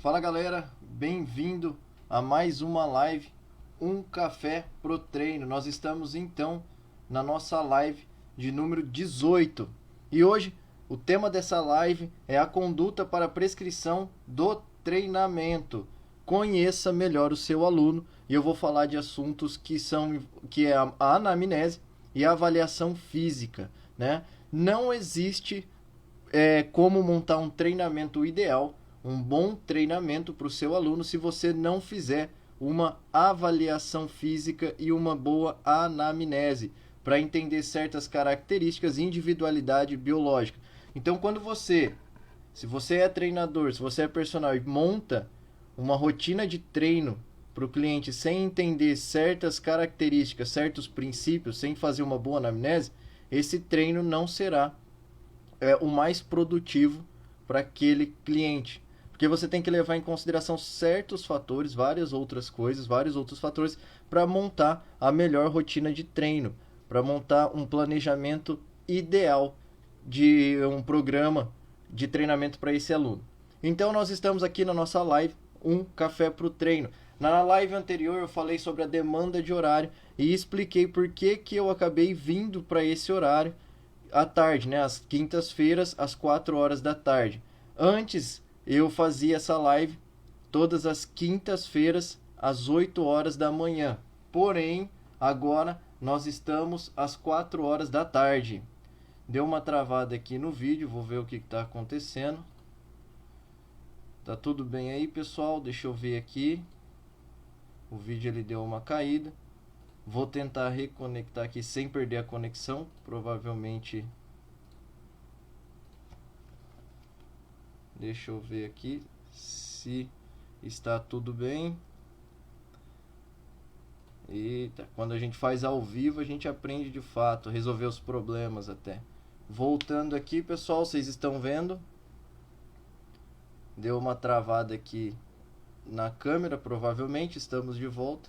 Fala galera, bem-vindo a mais uma live, um café pro treino. Nós estamos então na nossa live de número 18 e hoje o tema dessa live é a conduta para a prescrição do treinamento. Conheça melhor o seu aluno e eu vou falar de assuntos que é a anamnese e a avaliação física, né? Não existe como montar um treinamento ideal, um bom treinamento para o seu aluno se você não fizer uma avaliação física e uma boa anamnese para entender certas características e individualidade biológica. Então, se você é treinador, se você é personal e monta uma rotina de treino para o cliente sem entender certas características, certos princípios, sem fazer uma boa anamnese, esse treino não será o mais produtivo para aquele cliente. Porque você tem que levar em consideração certos fatores, várias outras coisas, vários outros fatores para montar a melhor rotina de treino, para montar um planejamento ideal de um programa de treinamento para esse aluno. Então nós estamos aqui na nossa live, um café para o treino. Na live anterior eu falei sobre a demanda de horário e expliquei por que eu acabei vindo para esse horário à tarde, né? Às quintas-feiras, às 4 horas da tarde. Antes eu fazia essa live todas as quintas-feiras, às 8 horas da manhã. Porém, agora nós estamos às 4 horas da tarde. Deu uma travada aqui no vídeo, vou ver o que está acontecendo. Tá tudo bem aí, pessoal? Deixa eu ver aqui. O vídeo ele deu uma caída. Vou tentar reconectar aqui sem perder a conexão. Provavelmente. Deixa eu ver aqui se está tudo bem. Eita, quando a gente faz ao vivo a gente aprende de fato, a resolver os problemas até. Voltando aqui, pessoal, vocês estão vendo? Deu uma travada aqui na câmera, provavelmente estamos de volta.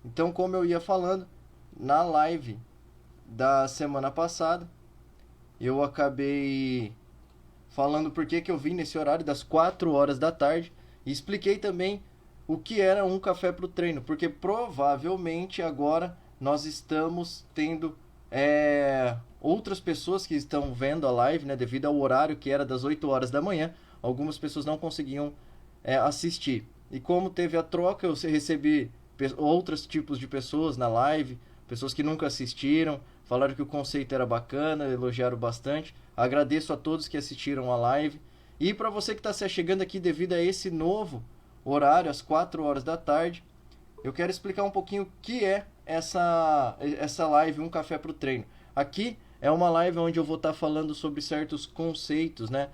Então, como eu ia falando, na live da semana passada, eu acabei falando por que eu vim nesse horário das 4 horas da tarde e expliquei também o que era um café para o treino, porque provavelmente agora nós estamos tendo outras pessoas que estão vendo a live, né, devido ao horário que era das 8 horas da manhã, algumas pessoas não conseguiam assistir. E como teve a troca, eu recebi outros tipos de pessoas na live, pessoas que nunca assistiram, falaram que o conceito era bacana, elogiaram bastante. Agradeço a todos que assistiram a live. E para você que está se chegando aqui devido a esse novo horário, às 4 horas da tarde, eu quero explicar um pouquinho o que é essa live, um café para o treino. Aqui é uma live onde eu vou estar falando sobre certos conceitos, né?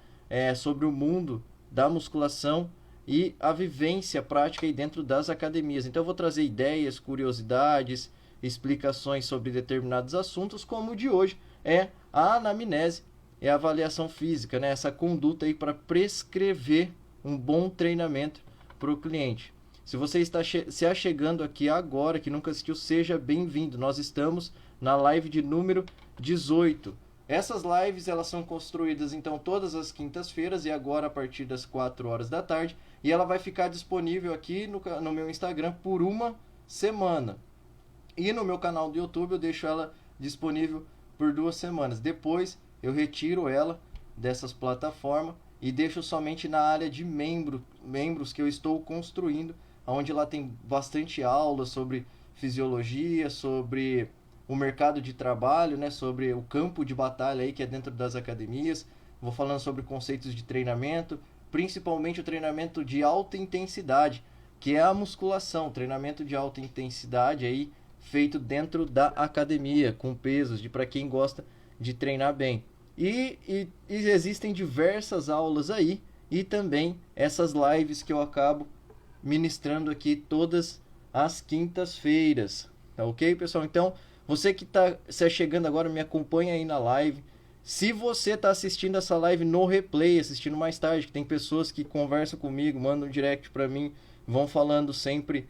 Sobre o mundo da musculação e a vivência prática aí dentro das academias. Então eu vou trazer ideias, curiosidades, explicações sobre determinados assuntos, como o de hoje é a anamnese, é a avaliação física, né? Essa conduta aí para prescrever um bom treinamento para o cliente. Se você está se achegando aqui agora, que nunca assistiu, seja bem-vindo. Nós estamos na live de número 18. Essas lives elas são construídas então todas as quintas-feiras e agora a partir das 4 horas da tarde. E ela vai ficar disponível aqui no meu Instagram por uma semana. E no meu canal do YouTube eu deixo ela disponível por 2 semanas. Depois eu retiro ela dessas plataformas e deixo somente na área de membros que eu estou construindo, onde lá tem bastante aula sobre fisiologia, sobre o mercado de trabalho, né, sobre o campo de batalha aí que é dentro das academias. Vou falando sobre conceitos de treinamento, principalmente o treinamento de alta intensidade, que é a musculação, treinamento de alta intensidade aí feito dentro da academia, com pesos, para quem gosta de treinar bem. E existem diversas aulas aí e também essas lives que eu acabo ministrando aqui todas as quintas-feiras. Tá ok, pessoal? Então, você que está se chegando agora, me acompanha aí na live. Se você está assistindo essa live no replay, assistindo mais tarde, que tem pessoas que conversam comigo, mandam um direct para mim, vão falando sempre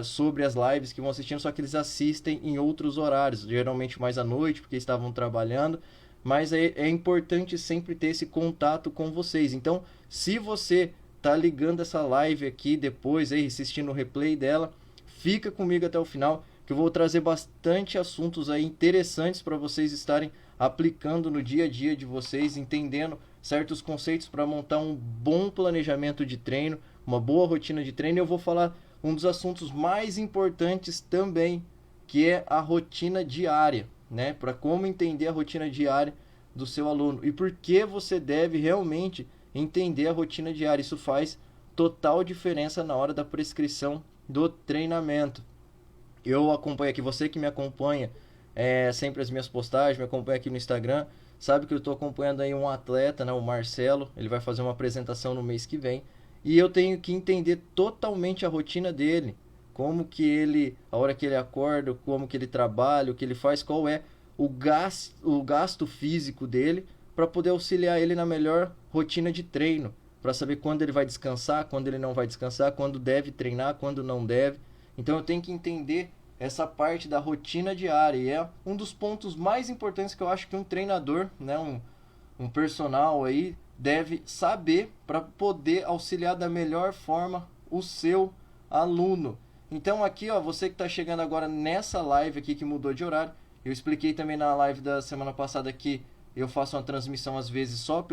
sobre as lives que vão assistindo, só que eles assistem em outros horários, geralmente mais à noite, porque estavam trabalhando. Mas é importante sempre ter esse contato com vocês. Então, se você tá ligando essa live aqui depois, aí, assistindo o replay dela, fica comigo até o final, que eu vou trazer bastante assuntos aí interessantes para vocês estarem aplicando no dia a dia de vocês, entendendo certos conceitos para montar um bom planejamento de treino, uma boa rotina de treino. E eu vou falar um dos assuntos mais importantes também, que é a rotina diária, né? Para como entender a rotina diária do seu aluno e por que você deve realmente entender a rotina diária. Isso faz total diferença na hora da prescrição do treinamento. Eu acompanho aqui, você que me acompanha sempre as minhas postagens, me acompanha aqui no Instagram, sabe que eu estou acompanhando aí um atleta, né, o Marcelo. Ele vai fazer uma apresentação no mês que vem e eu tenho que entender totalmente a rotina dele, como que ele, a hora que ele acorda, como que ele trabalha, o que ele faz, qual é o gasto físico dele, para poder auxiliar ele na melhor rotina de treino, para saber quando ele vai descansar, quando ele não vai descansar, quando deve treinar, quando não deve. Então eu tenho que entender essa parte da rotina diária, e é um dos pontos mais importantes que eu acho que um treinador, né, um personal aí, deve saber para poder auxiliar da melhor forma o seu aluno. Então aqui, ó, você que está chegando agora nessa live aqui que mudou de horário, eu expliquei também na live da semana passada que eu faço uma transmissão às vezes só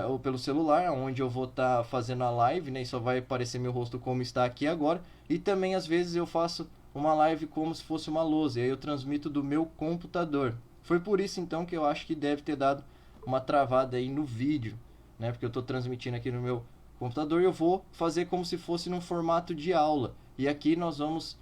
ou pelo celular, onde eu vou estar fazendo a live, né, e só vai aparecer meu rosto como está aqui agora. E também às vezes eu faço uma live como se fosse uma lousa, e aí eu transmito do meu computador. Foi por isso então que eu acho que deve ter dado uma travada aí no vídeo, né, porque eu estou transmitindo aqui no meu computador e eu vou fazer como se fosse num formato de aula. E aqui nós vamos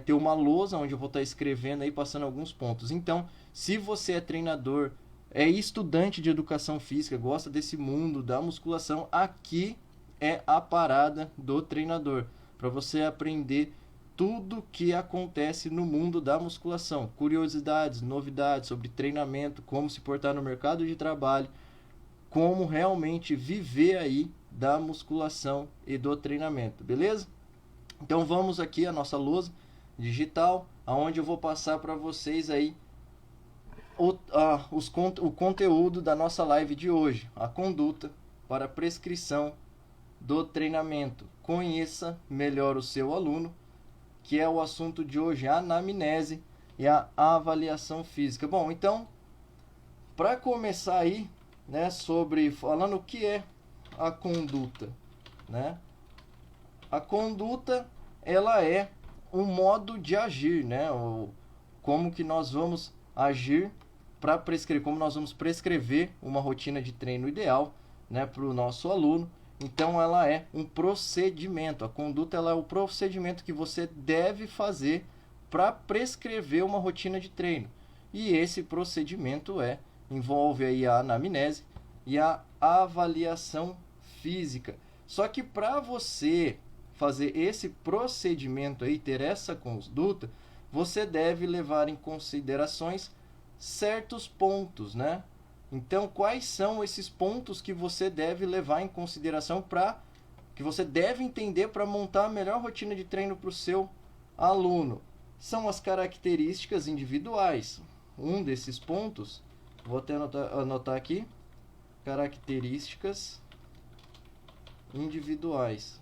ter uma lousa onde eu vou estar escrevendo aí, passando alguns pontos. Então, se você é treinador, é estudante de educação física, gosta desse mundo da musculação, aqui é a parada do treinador, para você aprender tudo que acontece no mundo da musculação, curiosidades, novidades sobre treinamento, como se portar no mercado de trabalho, como realmente viver aí da musculação e do treinamento, beleza? Então vamos aqui a nossa lousa digital, aonde eu vou passar para vocês aí o conteúdo da nossa live de hoje, a conduta para a prescrição do treinamento. Conheça melhor o seu aluno, que é o assunto de hoje, a anamnese e a avaliação física. Bom, então, para começar aí, né, sobre falando o que é a conduta, né? A conduta, ela é um modo de agir, né? Como que nós vamos agir para prescrever, como nós vamos prescrever uma rotina de treino ideal, né, para o nosso aluno. Então ela é um procedimento. A conduta, ela é o procedimento que você deve fazer para prescrever uma rotina de treino. E esse procedimento envolve aí a anamnese e a avaliação física. Só que para você fazer esse procedimento aí, ter essa conduta, você deve levar em considerações certos pontos, né? Então, quais são esses pontos que você deve levar em consideração que você deve entender para montar a melhor rotina de treino para o seu aluno? São as características individuais. Um desses pontos, vou até anotar aqui, características individuais.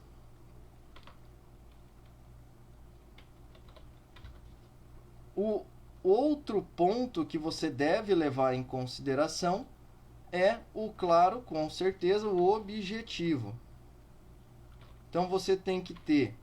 O outro ponto que você deve levar em consideração é claro, com certeza, o objetivo. Então você tem que ter,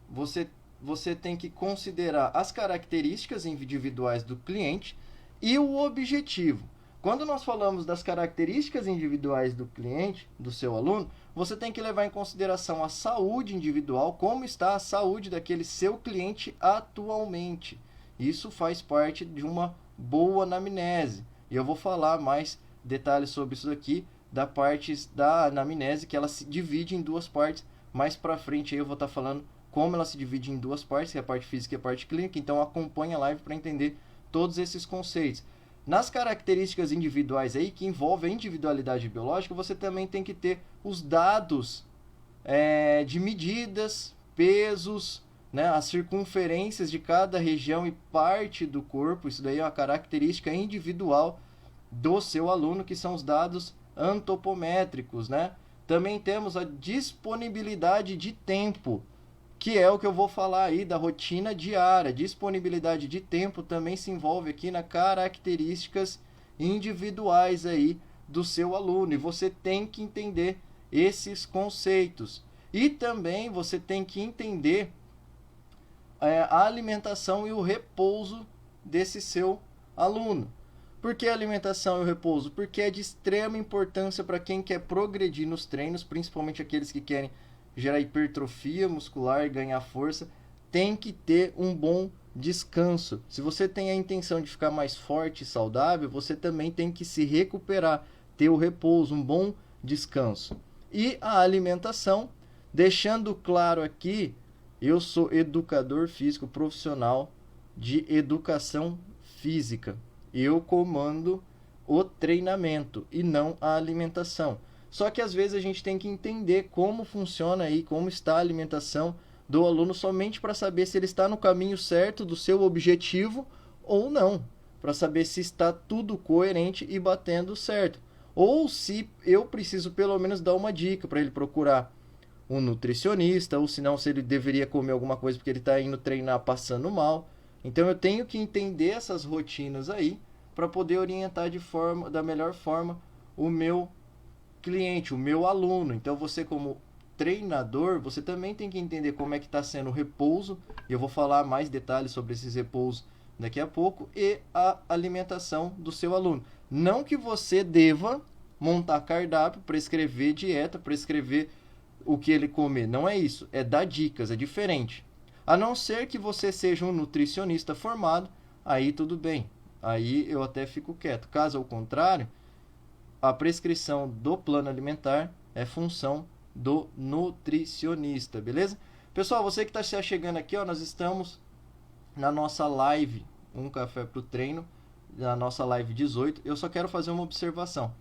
você tem que considerar as características individuais do cliente e o objetivo. Quando nós falamos das características individuais do cliente, do seu aluno, você tem que levar em consideração a saúde individual, como está a saúde daquele seu cliente atualmente. Isso faz parte de uma boa anamnese. E eu vou falar mais detalhes sobre isso aqui, da parte da anamnese, que ela se divide em duas partes. Mais para frente aí eu vou estar falando como ela se divide em duas partes, que é a parte física e a parte clínica. Então acompanhe a live para entender todos esses conceitos. Nas características individuais aí, que envolvem a individualidade biológica, você também tem que ter os dados de medidas, pesos, né, as circunferências de cada região e parte do corpo. Isso daí é uma característica individual do seu aluno, que são os dados antropométricos, né? Também temos a disponibilidade de tempo, que é o que eu vou falar aí da rotina diária. Disponibilidade de tempo também se envolve aqui nas características individuais aí do seu aluno, e você tem que entender esses conceitos. E também você tem que entender a alimentação e o repouso desse seu aluno. Por que a alimentação e o repouso? Porque é de extrema importância para quem quer progredir nos treinos, principalmente aqueles que querem gerar hipertrofia muscular e ganhar força. Tem que ter um bom descanso. Se você tem a intenção de ficar mais forte e saudável, você também tem que se recuperar, ter o repouso, um bom descanso. E a alimentação, deixando claro aqui, eu sou educador físico profissional de educação física. Eu comando o treinamento e não a alimentação. Só que às vezes a gente tem que entender como funciona aí, como está a alimentação do aluno, somente para saber se ele está no caminho certo do seu objetivo ou não, para saber se está tudo coerente e batendo certo, ou se eu preciso pelo menos dar uma dica para ele procurar um nutricionista, ou se não, se ele deveria comer alguma coisa porque ele está indo treinar passando mal. Então eu tenho que entender essas rotinas aí para poder orientar da melhor forma o meu cliente, o meu aluno. Então você, como treinador, você também tem que entender como é que está sendo o repouso, e eu vou falar mais detalhes sobre esses repousos daqui a pouco, e a alimentação do seu aluno. Não que você deva montar cardápio, prescrever dieta, prescrever o que ele comer, não é isso, é dar dicas, é diferente. A não ser que você seja um nutricionista formado, aí tudo bem, aí eu até fico quieto. Caso ao contrário, a prescrição do plano alimentar é função do nutricionista, beleza? Pessoal, você que está chegando aqui, ó, nós estamos na nossa live Um Café para o Treino, na nossa live 18. Eu só quero fazer uma observação.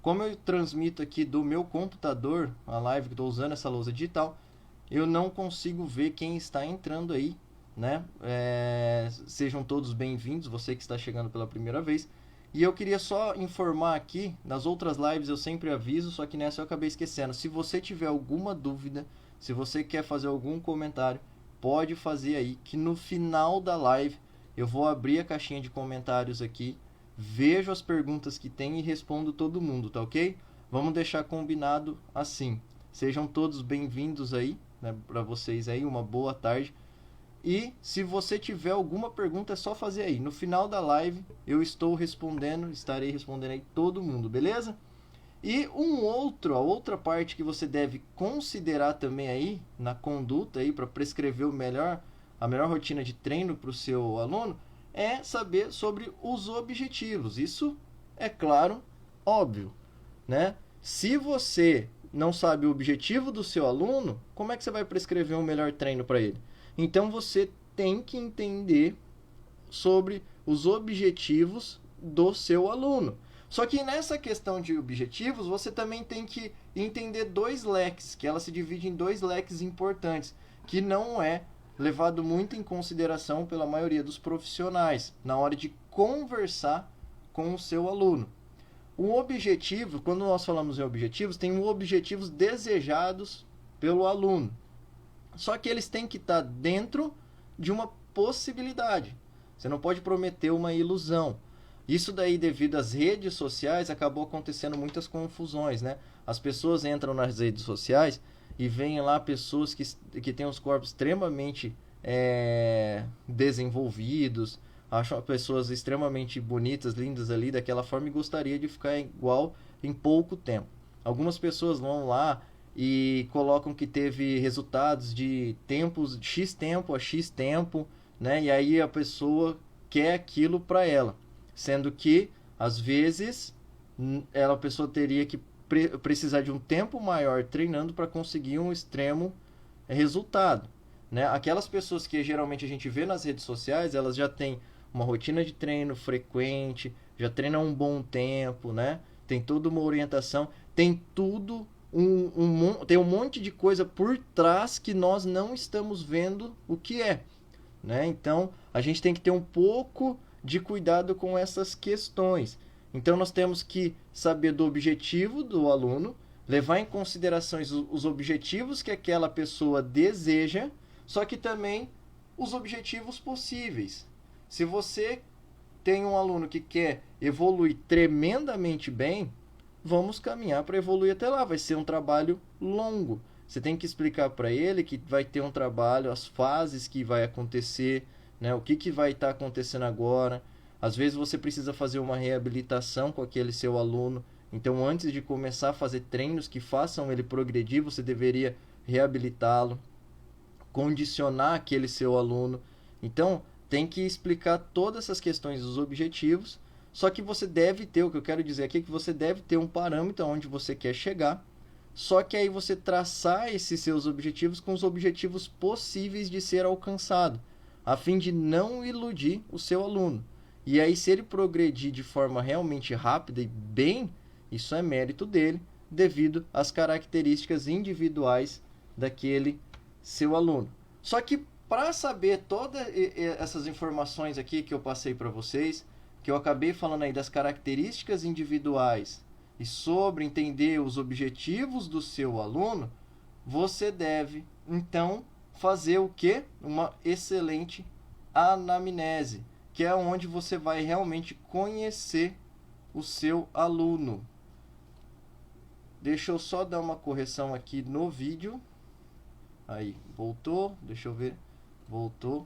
Como eu transmito aqui do meu computador a live, que estou usando essa lousa digital, eu não consigo ver quem está entrando aí, né? Sejam todos bem-vindos, você que está chegando pela primeira vez. E eu queria só informar aqui, nas outras lives eu sempre aviso, só que nessa eu acabei esquecendo. Se você tiver alguma dúvida, se você quer fazer algum comentário, pode fazer aí, que no final da live eu vou abrir a caixinha de comentários aqui, vejo as perguntas que tem e respondo todo mundo, tá ok? Vamos deixar combinado assim. Sejam todos bem-vindos aí, né, para vocês aí, uma boa tarde. E se você tiver alguma pergunta, é só fazer aí. No final da live eu estarei respondendo aí todo mundo, beleza? E a outra parte que você deve considerar também aí na conduta aí para prescrever a melhor rotina de treino para o seu aluno é saber sobre os objetivos. Isso é claro, óbvio, né? Se você não sabe o objetivo do seu aluno, como é que você vai prescrever um melhor treino para ele? Então você tem que entender sobre os objetivos do seu aluno. Só que nessa questão de objetivos, você também tem que entender dois leques, que ela se divide em dois leques importantes, que não é levado muito em consideração pela maioria dos profissionais na hora de conversar com o seu aluno. O objetivo, quando nós falamos em objetivos, tem objetivos desejados pelo aluno. Só que eles têm que estar dentro de uma possibilidade. Você não pode prometer uma ilusão. Isso daí, devido às redes sociais, acabou acontecendo muitas confusões, né? As pessoas entram nas redes sociais e veem lá pessoas que têm os corpos extremamente desenvolvidos, acham pessoas extremamente bonitas, lindas ali daquela forma e gostaria de ficar igual em pouco tempo. Algumas pessoas vão lá e colocam que teve resultados de tempos, X tempo a X tempo, né? E aí a pessoa quer aquilo para ela, sendo que às vezes a pessoa teria que precisar de um tempo maior treinando para conseguir um extremo resultado, né? Aquelas pessoas que geralmente a gente vê nas redes sociais, elas já têm uma rotina de treino frequente, já treinam um bom tempo, né? Tem toda uma orientação, tem tudo tem um monte de coisa por trás que nós não estamos vendo o que é, né? Então a gente tem que ter um pouco de cuidado com essas questões. Então, nós temos que saber do objetivo do aluno, levar em consideração os objetivos que aquela pessoa deseja, só que também os objetivos possíveis. Se você tem um aluno que quer evoluir tremendamente bem, vamos caminhar para evoluir até lá. Vai ser um trabalho longo. Você tem que explicar para ele que vai ter um trabalho, as fases que vai acontecer, né? O que vai estar acontecendo agora. Às vezes você precisa fazer uma reabilitação com aquele seu aluno. Então, antes de começar a fazer treinos que façam ele progredir, você deveria reabilitá-lo, condicionar aquele seu aluno. Então, tem que explicar todas essas questões dos objetivos. Só que você deve ter, o que eu quero dizer aqui é que você deve ter um parâmetro onde você quer chegar. Só que aí você traçar esses seus objetivos com os objetivos possíveis de ser alcançado, a fim de não iludir o seu aluno. E aí, se ele progredir de forma realmente rápida e bem, isso é mérito dele, devido às características individuais daquele seu aluno. Só que para saber todas essas informações aqui que eu passei para vocês, que eu acabei falando aí das características individuais e sobre entender os objetivos do seu aluno, você deve, então, fazer o quê? Uma excelente anamnese, que é onde você vai realmente conhecer o seu aluno. Deixa eu só dar uma correção aqui no vídeo. Aí, voltou. Deixa eu ver. Voltou.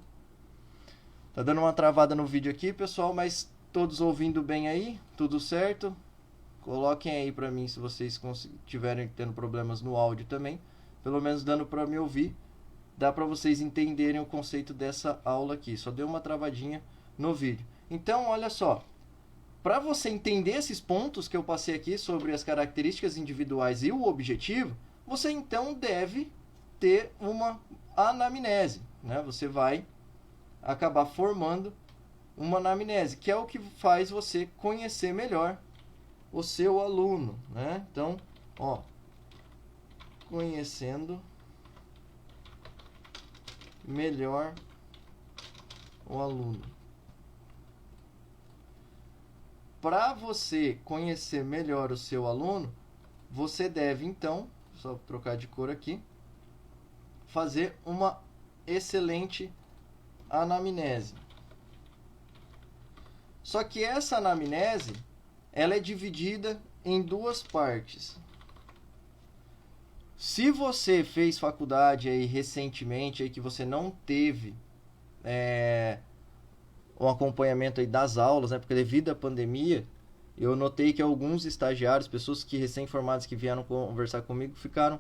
Tá dando uma travada no vídeo aqui, pessoal, mas todos ouvindo bem aí? Tudo certo? Coloquem aí pra mim se vocês tiverem tendo problemas no áudio também. Pelo menos dando pra me ouvir. Dá pra vocês entenderem o conceito dessa aula aqui. Só deu uma travadinha no vídeo. Então, olha só. Para você entender esses pontos que eu passei aqui sobre as características individuais e o objetivo, você então deve ter uma anamnese, né? Você vai acabar formando uma anamnese, que é o que faz você conhecer melhor o seu aluno, né? Então, ó, conhecendo melhor o aluno. Para você conhecer melhor o seu aluno, você deve então, só trocar de cor aqui, fazer uma excelente anamnese. Só que essa anamnese, ela é dividida em duas partes. Se você fez faculdade aí recentemente, aí que você não teve um acompanhamento aí das aulas, né? Porque devido à pandemia, eu notei que alguns estagiários, pessoas que recém-formadas que vieram conversar comigo, ficaram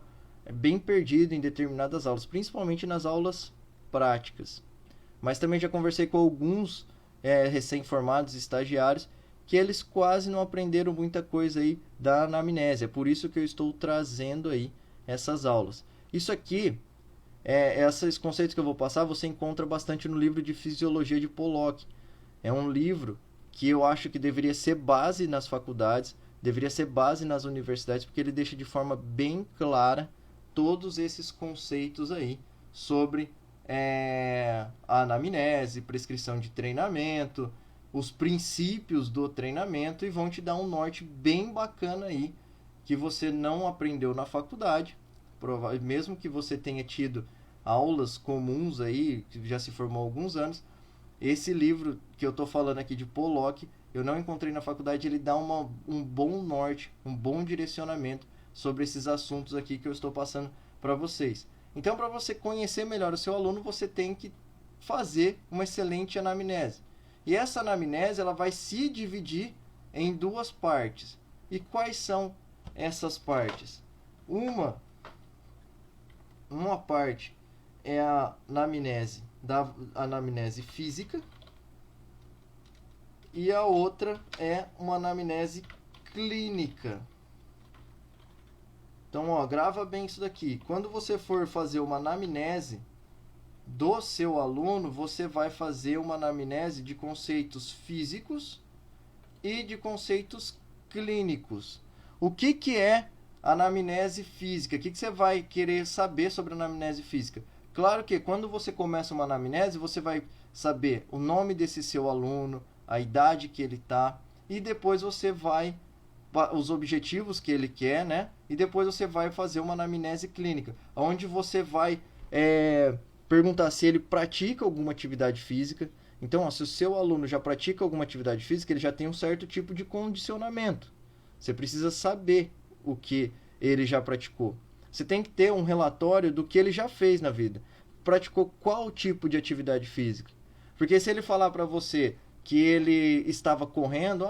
bem perdidos em determinadas aulas, principalmente nas aulas práticas. Mas também já conversei com alguns recém-formados estagiários que eles quase não aprenderam muita coisa aí da anamnese. É por isso que eu estou trazendo aí essas aulas. Isso aqui, esses conceitos que eu vou passar, você encontra bastante no livro de Fisiologia de Pollock. É um livro que eu acho que deveria ser base nas faculdades, deveria ser base nas universidades, porque ele deixa de forma bem clara todos esses conceitos aí sobre a anamnese, prescrição de treinamento, os princípios do treinamento, e vão te dar um norte bem bacana aí que você não aprendeu na faculdade, mesmo que você tenha tido aulas comuns aí, que já se formou há alguns anos. Esse livro que eu estou falando aqui de Pollock, eu não encontrei na faculdade, ele dá um bom norte, um bom direcionamento sobre esses assuntos aqui que eu estou passando para vocês. Então, para você conhecer melhor o seu aluno, você tem que fazer uma excelente anamnese. E essa anamnese, ela vai se dividir em duas partes. E quais são essas partes? Uma parte é a anamnese da anamnese física e a outra é uma anamnese clínica. Então, ó, grava bem isso daqui. Quando você for fazer uma anamnese do seu aluno, você vai fazer uma anamnese de conceitos físicos e de conceitos clínicos. O que é anamnese física? O que você vai querer saber sobre a anamnese física? Claro que quando você começa uma anamnese, você vai saber o nome desse seu aluno, a idade que ele está, e depois você vai os objetivos que ele quer, né? E depois você vai fazer uma anamnese clínica, onde você vai perguntar se ele pratica alguma atividade física. Então, ó, se o seu aluno já pratica alguma atividade física, ele já tem um certo tipo de condicionamento. Você precisa saber o que ele já praticou. Você tem que ter um relatório do que ele já fez na vida. Praticou qual tipo de atividade física? Porque se ele falar para você que ele estava correndo,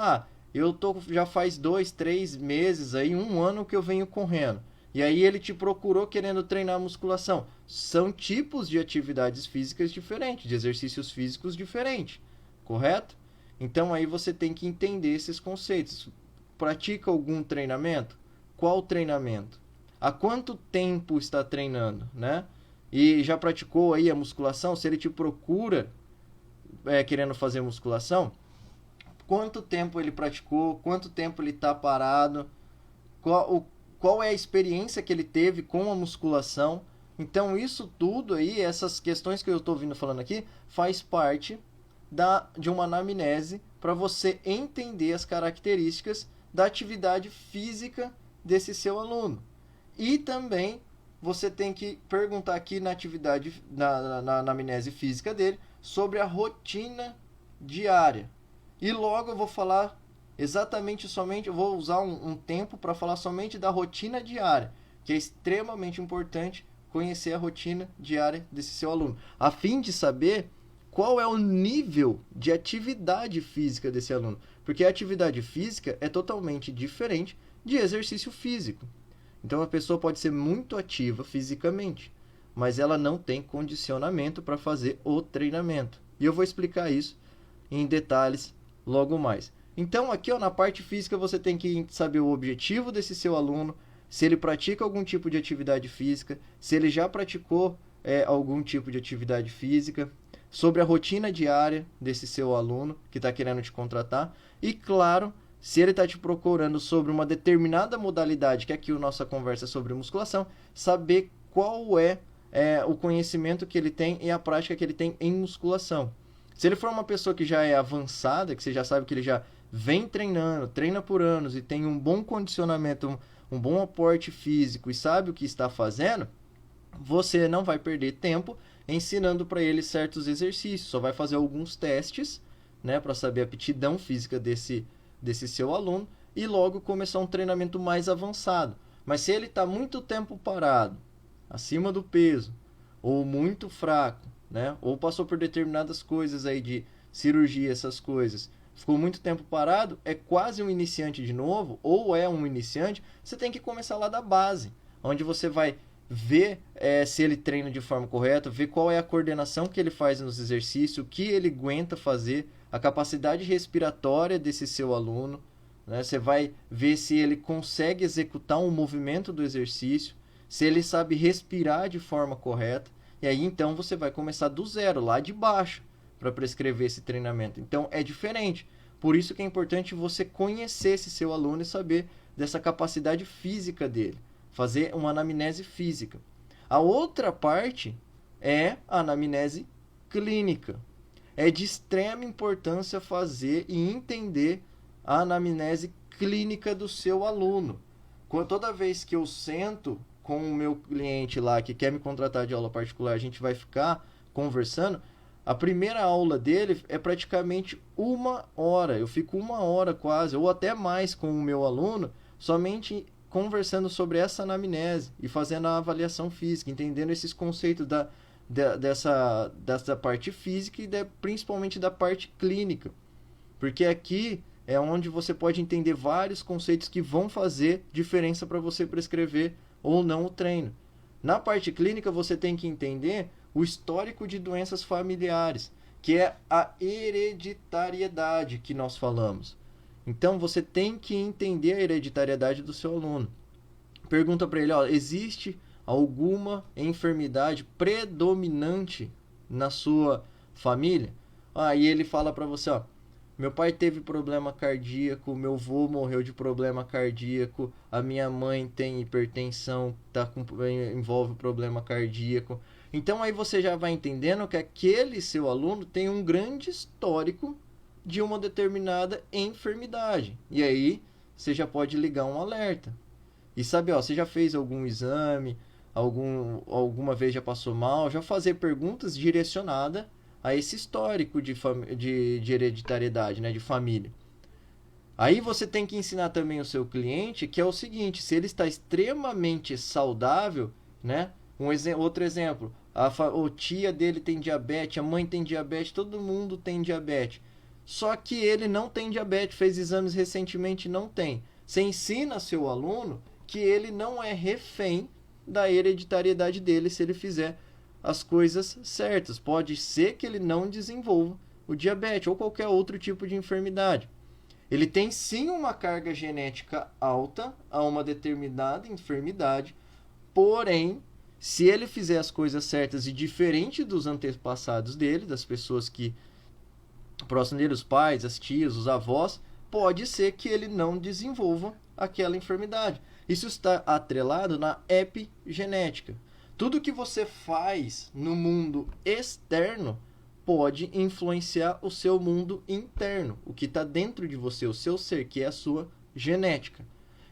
eu tô já faz 2, 3 meses aí, 1 ano que eu venho correndo. E aí ele te procurou querendo treinar musculação. São tipos de atividades físicas diferentes, de exercícios físicos diferentes, correto? Então aí você tem que entender esses conceitos. Pratica algum treinamento? Qual treinamento? Há quanto tempo está treinando, né? E já praticou aí a musculação? Se ele te procura querendo fazer musculação, quanto tempo ele praticou, quanto tempo ele está parado, qual é a experiência que ele teve com a musculação. Então isso tudo aí, essas questões que eu estou vindo falando aqui, faz parte de uma anamnese para você entender as características da atividade física desse seu aluno. E também você tem que perguntar aqui na atividade, na anamnese física dele, sobre a rotina diária. E logo eu vou falar eu vou usar um tempo para falar somente da rotina diária, que é extremamente importante conhecer a rotina diária desse seu aluno, a fim de saber qual é o nível de atividade física desse aluno, porque a atividade física é totalmente diferente de exercício físico. Então a pessoa pode ser muito ativa fisicamente, mas ela não tem condicionamento para fazer o treinamento. E eu vou explicar isso em detalhes logo mais. Então aqui na parte física você tem que saber o objetivo desse seu aluno, se ele pratica algum tipo de atividade física, se ele já praticou algum tipo de atividade física, sobre a rotina diária desse seu aluno que está querendo te contratar e, claro, se ele está te procurando sobre uma determinada modalidade, que aqui a nossa conversa é sobre musculação, saber qual é o conhecimento que ele tem e a prática que ele tem em musculação. Se ele for uma pessoa que já é avançada, que você já sabe que ele já vem treinando, treina por anos e tem um bom condicionamento, um bom aporte físico e sabe o que está fazendo, você não vai perder tempo ensinando para ele certos exercícios, só vai fazer alguns testes, né, para saber a aptidão física desse seu aluno e logo começar um treinamento mais avançado. Mas se ele está muito tempo parado, acima do peso, ou muito fraco, né, ou passou por determinadas coisas aí de cirurgia, essas coisas, ficou muito tempo parado, é quase um iniciante de novo, ou é um iniciante, você tem que começar lá da base, onde você vai ver se ele treina de forma correta, ver qual é a coordenação que ele faz nos exercícios, o que ele aguenta fazer, a capacidade respiratória desse seu aluno, né? Você vai ver se ele consegue executar um movimento do exercício, se ele sabe respirar de forma correta, e aí então você vai começar do zero, lá de baixo, para prescrever esse treinamento. Então é diferente. Por isso que é importante você conhecer esse seu aluno e saber dessa capacidade física dele. Fazer uma anamnese física. A outra parte é a anamnese clínica. É de extrema importância fazer e entender a anamnese clínica do seu aluno. Toda vez que eu sento com o meu cliente lá que quer me contratar de aula particular, a gente vai ficar conversando. A primeira aula dele é praticamente 1 hora. Eu fico 1 hora quase, ou até mais com o meu aluno, somente conversando sobre essa anamnese e fazendo a avaliação física, entendendo esses conceitos dessa parte física e principalmente da parte clínica. Porque aqui é onde você pode entender vários conceitos que vão fazer diferença para você prescrever ou não o treino. Na parte clínica você tem que entender o histórico de doenças familiares, que é a hereditariedade que nós falamos. Então você tem que entender a hereditariedade do seu aluno. Pergunta para ele, existe alguma enfermidade predominante na sua família? E ele fala para você, meu pai teve problema cardíaco, meu avô morreu de problema cardíaco, a minha mãe tem hipertensão, envolve problema cardíaco. Então aí você já vai entendendo que aquele seu aluno tem um grande histórico de uma determinada enfermidade. E aí você já pode ligar um alerta. E sabe, ó, você já fez algum exame, alguma vez já passou mal, já fazer perguntas direcionadas a esse histórico de hereditariedade, né, de família. Aí você tem que ensinar também o seu cliente que é o seguinte: se ele está extremamente saudável, né? Outro exemplo, a tia dele tem diabetes, a mãe tem diabetes, todo mundo tem diabetes. Só que ele não tem diabetes, fez exames recentemente e não tem. Você ensina seu aluno que ele não é refém da hereditariedade dele se ele fizer as coisas certas. Pode ser que ele não desenvolva o diabetes ou qualquer outro tipo de enfermidade. Ele tem sim uma carga genética alta a uma determinada enfermidade, porém, se ele fizer as coisas certas e diferente dos antepassados dele, das pessoas que próximo dele, os pais, as tias, os avós, pode ser que ele não desenvolva aquela enfermidade. Isso está atrelado na epigenética. Tudo que você faz no mundo externo pode influenciar o seu mundo interno, o que está dentro de você, o seu ser, que é a sua genética.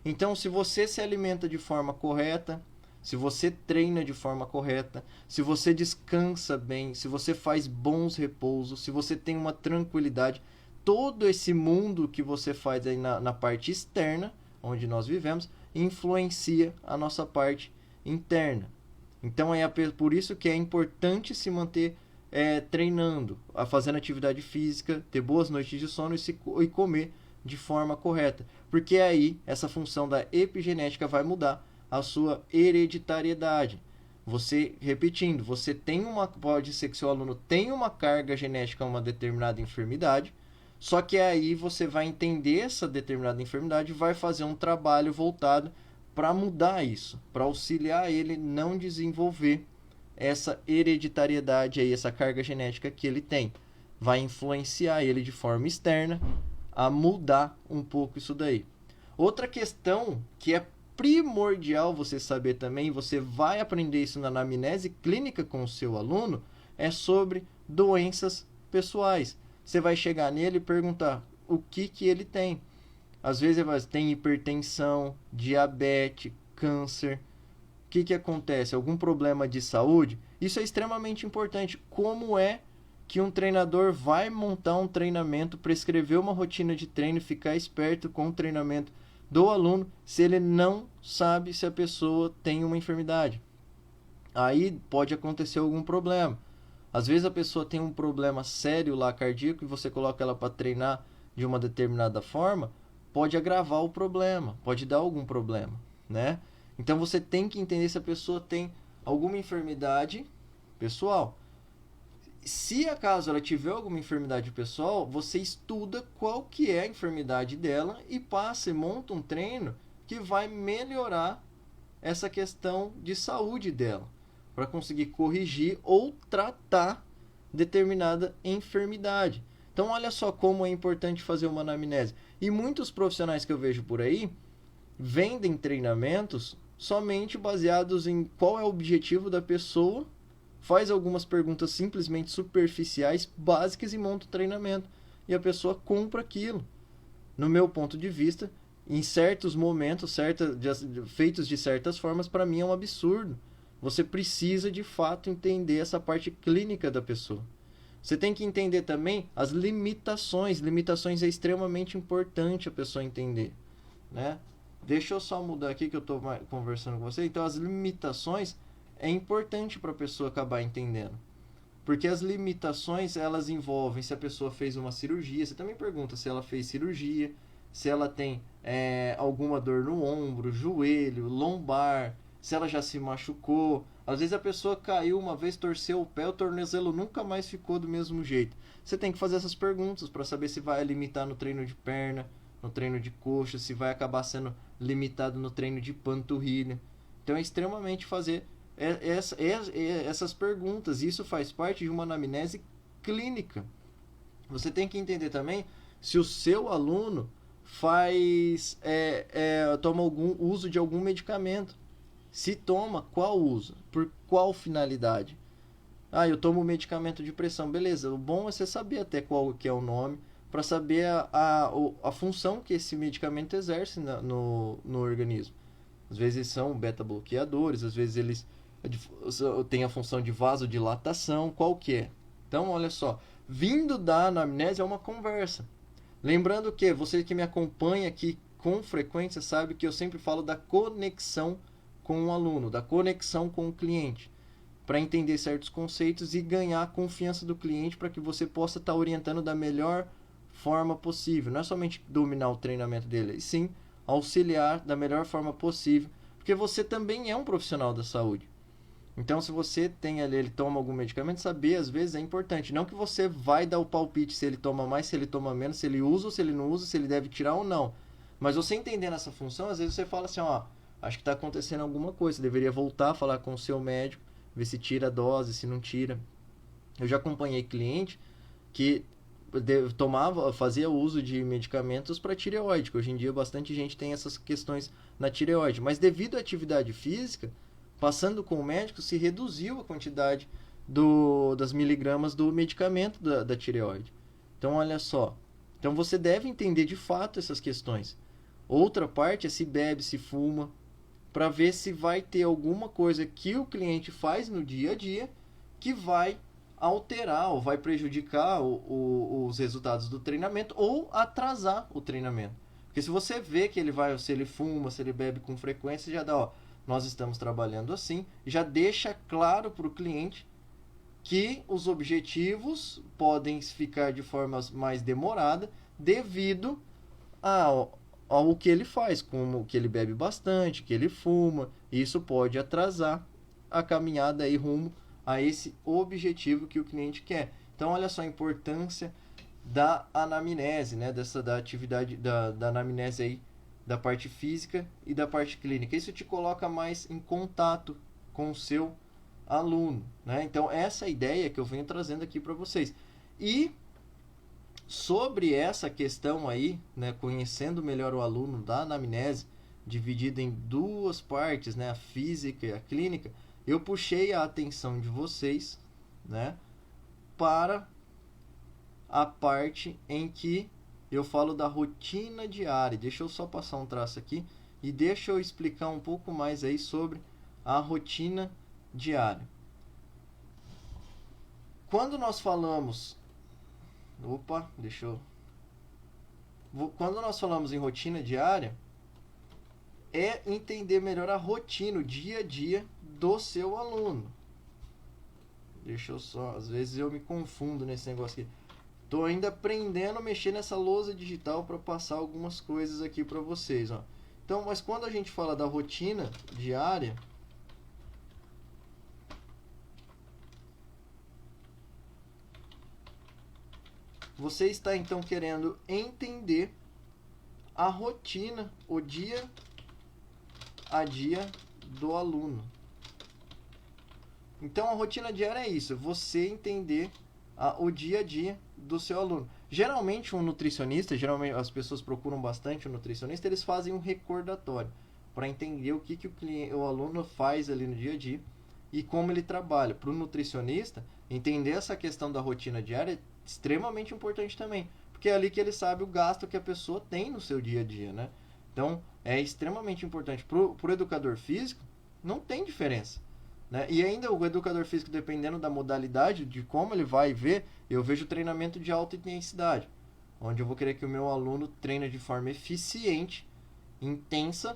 Então, se você se alimenta de forma correta, se você treina de forma correta, se você descansa bem, se você faz bons repousos, se você tem uma tranquilidade, todo esse mundo que você faz aí na parte externa, onde nós vivemos, influencia a nossa parte interna. Então é por isso que é importante se manter treinando, fazendo atividade física, ter boas noites de sono e comer de forma correta. Porque aí essa função da epigenética vai mudar a sua hereditariedade. Você, repetindo, pode ser que seu aluno tenha uma carga genética a uma determinada enfermidade, só que aí você vai entender essa determinada enfermidade e vai fazer um trabalho voltado para mudar isso, para auxiliar ele não desenvolver essa hereditariedade aí, essa carga genética que ele tem. Vai influenciar ele de forma externa a mudar um pouco isso daí. Outra questão que é primordial você saber também, você vai aprender isso na anamnese clínica com o seu aluno, é sobre doenças pessoais. Você vai chegar nele e perguntar o que ele tem. Às vezes ele tem hipertensão, diabetes, câncer. O que acontece? Algum problema de saúde? Isso é extremamente importante. Como é que um treinador vai montar um treinamento, prescrever uma rotina de treino, ficar esperto com o treinamento do aluno, se ele não sabe se a pessoa tem uma enfermidade? Aí pode acontecer algum problema. Às vezes a pessoa tem um problema sério lá cardíaco e você coloca ela para treinar de uma determinada forma, pode agravar o problema, pode dar algum problema, né? Então você tem que entender se a pessoa tem alguma enfermidade pessoal. Se acaso ela tiver alguma enfermidade pessoal, você estuda qual que é a enfermidade dela e passa e monta um treino que vai melhorar essa questão de saúde dela, para conseguir corrigir ou tratar determinada enfermidade. Então olha só como é importante fazer uma anamnese. E muitos profissionais que eu vejo por aí vendem treinamentos somente baseados em qual é o objetivo da pessoa, faz algumas perguntas simplesmente superficiais, básicas e monta o treinamento. E a pessoa compra aquilo. No meu ponto de vista, em certos momentos, feitos de certas formas, para mim é um absurdo. Você precisa de fato entender essa parte clínica da pessoa. Você tem que entender também as limitações. Limitações é extremamente importante a pessoa entender, né? Deixa eu só mudar aqui que eu estou conversando com você. Então, as limitações é importante para a pessoa acabar entendendo. Porque as limitações, elas envolvem se a pessoa fez uma cirurgia. Você também pergunta se ela fez cirurgia, se ela tem alguma dor no ombro, joelho, lombar, se ela já se machucou. Às vezes a pessoa caiu uma vez, torceu o pé, o tornozelo nunca mais ficou do mesmo jeito. Você tem que fazer essas perguntas para saber se vai limitar no treino de perna, no treino de coxa, se vai acabar sendo limitado no treino de panturrilha. Então é extremamente fazer essas perguntas. Isso faz parte de uma anamnese clínica. Você tem que entender também se o seu aluno toma algum uso de algum medicamento. Se toma, qual uso? Por qual finalidade? Eu tomo medicamento de pressão. Beleza, o bom é você saber até qual que é o nome, para saber a função que esse medicamento exerce no organismo. Às vezes são beta-bloqueadores, às vezes eles têm a função de vasodilatação, qual que é? Então, olha só, vindo da anamnese é uma conversa. Lembrando que você que me acompanha aqui com frequência sabe que eu sempre falo da conexão com o aluno, da conexão com o cliente, para entender certos conceitos e ganhar a confiança do cliente para que você possa estar orientando da melhor forma possível. Não é somente dominar o treinamento dele, e sim auxiliar da melhor forma possível, porque você também é um profissional da saúde. Então, se você tem ali, ele toma algum medicamento, saber às vezes é importante. Não que você vai dar o palpite se ele toma mais, se ele toma menos, se ele usa ou se ele não usa, se ele deve tirar ou não. Mas você entendendo essa função, às vezes você fala assim, ó, acho que está acontecendo alguma coisa, você deveria voltar a falar com o seu médico, ver se tira a dose, se não tira. Eu já acompanhei cliente que fazia uso de medicamentos para tireoide, que hoje em dia bastante gente tem essas questões na tireoide, mas devido à atividade física, passando com o médico, se reduziu a quantidade das miligramas do medicamento da tireoide. Então, olha só. Então, você deve entender de fato essas questões. Outra parte é se bebe, se fuma, para ver se vai ter alguma coisa que o cliente faz no dia a dia que vai alterar ou vai prejudicar os resultados do treinamento ou atrasar o treinamento. Porque se você vê que ele vai, se ele fuma, se ele bebe com frequência, já dá, ó, nós estamos trabalhando assim, já deixa claro para o cliente que os objetivos podem ficar de forma mais demorada devido ao que ele faz, como que ele bebe bastante, que ele fuma. Isso pode atrasar a caminhada aí rumo a esse objetivo que o cliente quer. Então, olha só a importância da anamnese, né? Da atividade da anamnese aí, da parte física e da parte clínica. Isso te coloca mais em contato com o seu aluno, né? Então, essa é a ideia que eu venho trazendo aqui para vocês. E sobre essa questão aí, né, conhecendo melhor o aluno da anamnese, dividida em duas partes, né, a física e a clínica, eu puxei a atenção de vocês, né, para a parte em que eu falo da rotina diária. Deixa eu só passar um traço aqui e deixa eu explicar um pouco mais aí sobre a rotina diária. Quando nós falamos... Quando nós falamos em rotina diária, é entender melhor a rotina, o dia a dia do seu aluno. Deixa eu só... Às vezes eu me confundo nesse negócio aqui. Tô ainda aprendendo a mexer nessa lousa digital para passar algumas coisas aqui para vocês, ó. Então, mas quando a gente fala da rotina diária, você está então querendo entender a rotina, o dia a dia do aluno. Então, a rotina diária é isso, você entender o dia a dia do seu aluno. Geralmente, um nutricionista, geralmente as pessoas procuram bastante um nutricionista, eles fazem um recordatório para entender o que o aluno faz ali no dia a dia e como ele trabalha. Para o nutricionista, entender essa questão da rotina diária é extremamente importante também, porque é ali que ele sabe o gasto que a pessoa tem no seu dia a dia, né? Então, é extremamente importante. Para o educador físico, não tem diferença, né? E ainda o educador físico, dependendo da modalidade, de como ele vai ver, eu vejo treinamento de alta intensidade, onde eu vou querer que o meu aluno treine de forma eficiente, intensa,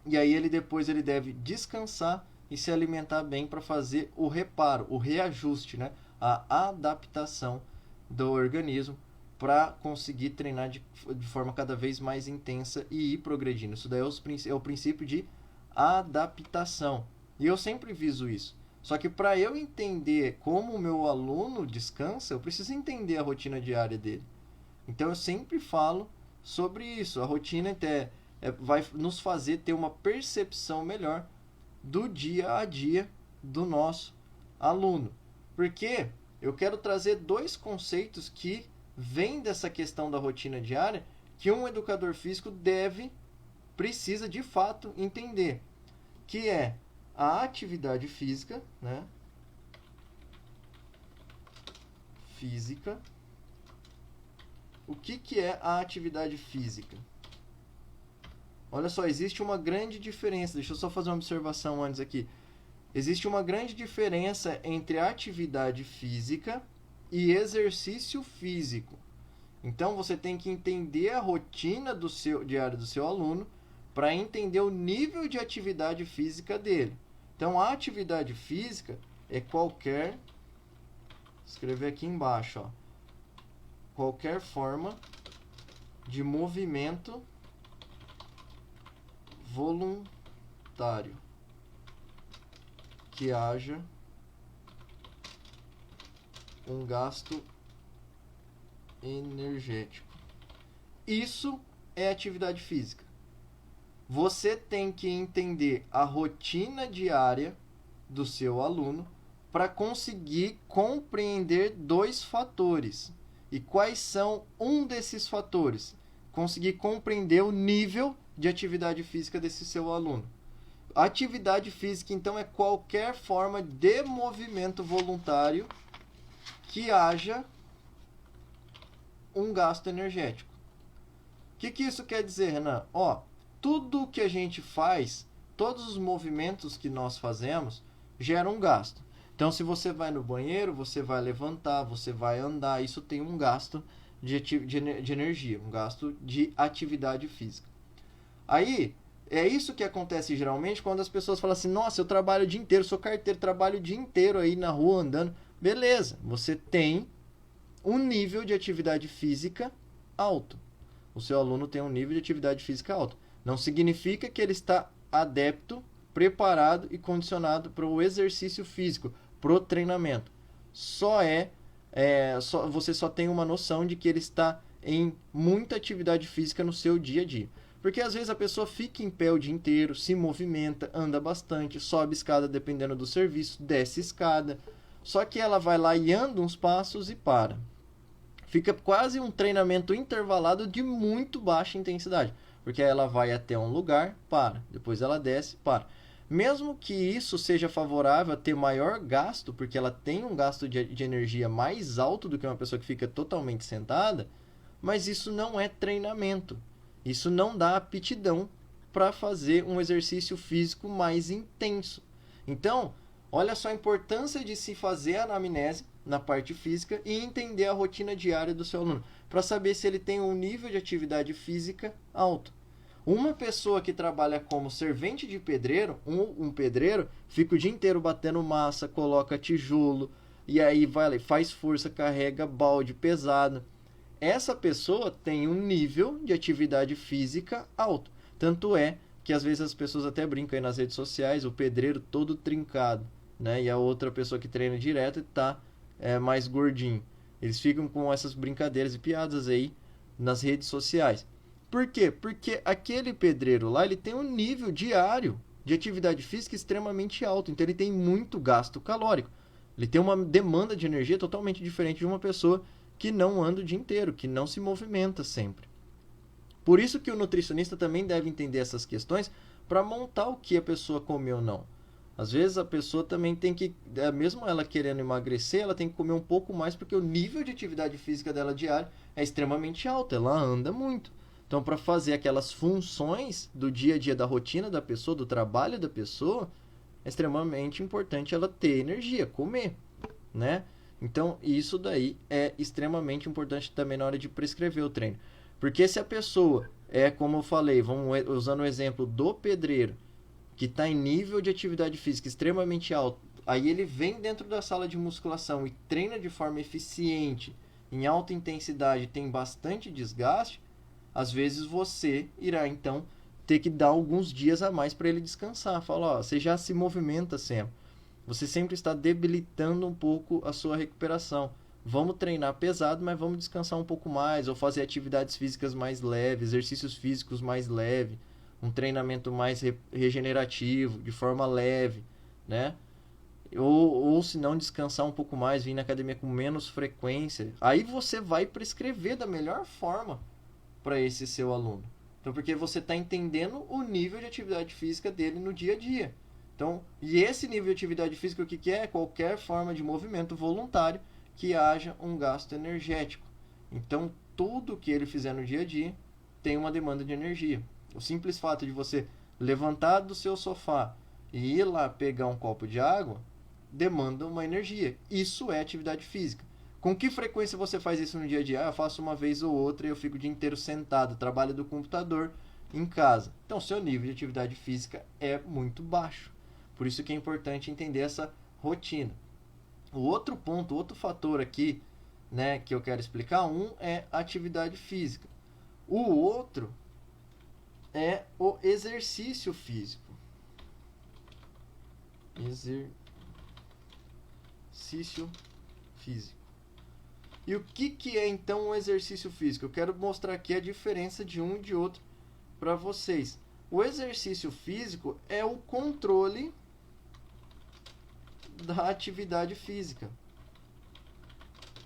e aí depois ele deve descansar e se alimentar bem para fazer o reparo, o reajuste, né? A adaptação do organismo para conseguir treinar de forma cada vez mais intensa e ir progredindo. Isso daí é o princípio de adaptação. E eu sempre viso isso. Só que para eu entender como o meu aluno descansa, eu preciso entender a rotina diária dele. Então eu sempre falo sobre isso. A rotina vai nos fazer ter uma percepção melhor do dia a dia do nosso aluno. Porque eu quero trazer dois conceitos que vêm dessa questão da rotina diária que um educador físico precisa de fato entender, que é a atividade física, né? o que é a atividade física? Olha só, existe uma grande diferença. Deixa eu só fazer uma observação antes aqui. Existe uma grande diferença entre atividade física e exercício físico. Então, você tem que entender a rotina diária do seu aluno para entender o nível de atividade física dele. Então, a atividade física é qualquer... Vou escrever aqui embaixo, ó. Qualquer forma de movimento voluntário que haja um gasto energético. Isso é atividade física. Você tem que entender a rotina diária do seu aluno para conseguir compreender dois fatores. E quais são um desses fatores? Conseguir compreender o nível de atividade física desse seu aluno. Atividade física, então, é qualquer forma de movimento voluntário que haja um gasto energético. O que isso quer dizer, Renan? Tudo que a gente faz, todos os movimentos que nós fazemos, geram um gasto. Então, se você vai no banheiro, você vai levantar, você vai andar, isso tem um gasto de energia, um gasto de atividade física. Aí, é isso que acontece geralmente quando as pessoas falam assim: nossa, eu trabalho o dia inteiro, sou carteiro, trabalho o dia inteiro aí na rua andando. Beleza, você tem um nível de atividade física alto. O seu aluno tem um nível de atividade física alto. Não significa que ele está adepto, preparado e condicionado para o exercício físico, para o treinamento. Você só tem uma noção de que ele está em muita atividade física no seu dia a dia. Porque às vezes a pessoa fica em pé o dia inteiro, se movimenta, anda bastante, sobe escada dependendo do serviço, desce escada. Só que ela vai lá e anda uns passos e para. Fica quase um treinamento intervalado de muito baixa intensidade. Porque ela vai até um lugar, para. Depois ela desce, para. Mesmo que isso seja favorável a ter maior gasto, porque ela tem um gasto de energia mais alto do que uma pessoa que fica totalmente sentada, mas isso não é treinamento. Isso não dá aptidão para fazer um exercício físico mais intenso. Então, olha só a importância de se fazer a anamnese na parte física e entender a rotina diária do seu aluno, para saber se ele tem um nível de atividade física alto. Uma pessoa que trabalha como servente de pedreiro, um pedreiro, fica o dia inteiro batendo massa, coloca tijolo, e aí vai, faz força, carrega balde pesado. Essa pessoa tem um nível de atividade física alto. Tanto é que às vezes as pessoas até brincam aí nas redes sociais, o pedreiro todo trincado, né? E a outra pessoa que treina direto está mais gordinho. Eles ficam com essas brincadeiras e piadas aí nas redes sociais. Por quê? Porque aquele pedreiro lá, ele tem um nível diário de atividade física extremamente alto. Então ele tem muito gasto calórico. Ele tem uma demanda de energia totalmente diferente de uma pessoa que não anda o dia inteiro, que não se movimenta sempre. Por isso que o nutricionista também deve entender essas questões para montar o que a pessoa come ou não. Às vezes a pessoa também tem que, mesmo ela querendo emagrecer, ela tem que comer um pouco mais porque o nível de atividade física dela diária é extremamente alto, ela anda muito. Então, para fazer aquelas funções do dia a dia, da rotina da pessoa, do trabalho da pessoa, é extremamente importante ela ter energia, comer, né? Então, isso daí é extremamente importante também na hora de prescrever o treino. Porque se a pessoa como eu falei, usando o exemplo do pedreiro, que está em nível de atividade física extremamente alto, aí ele vem dentro da sala de musculação e treina de forma eficiente, em alta intensidade, tem bastante desgaste, às vezes você irá, então, ter que dar alguns dias a mais para ele descansar. Fala, você já se movimenta sempre. Você sempre está debilitando um pouco a sua recuperação. Vamos treinar pesado, mas vamos descansar um pouco mais, ou fazer atividades físicas mais leves, exercícios físicos mais leves, um treinamento mais regenerativo, de forma leve, né? Ou se não, descansar um pouco mais, vir na academia com menos frequência. Aí você vai prescrever da melhor forma para esse seu aluno. Então, porque você está entendendo o nível de atividade física dele no dia a dia. Então, e esse nível de atividade física, o que é? Qualquer forma de movimento voluntário que haja um gasto energético. Então, tudo que ele fizer no dia a dia tem uma demanda de energia. O simples fato de você levantar do seu sofá e ir lá pegar um copo de água demanda uma energia. Isso é atividade física. Com que frequência você faz isso no dia a dia? Eu faço uma vez ou outra e eu fico o dia inteiro sentado, trabalho do computador em casa. Então, seu nível de atividade física é muito baixo. Por isso que é importante entender essa rotina. O outro ponto, outro fator aqui, né, que eu quero explicar, é a atividade física. O outro é o exercício físico. Exercício físico. E o que é então o exercício físico? Eu quero mostrar aqui a diferença de um e de outro para vocês. O exercício físico é o controle da atividade física.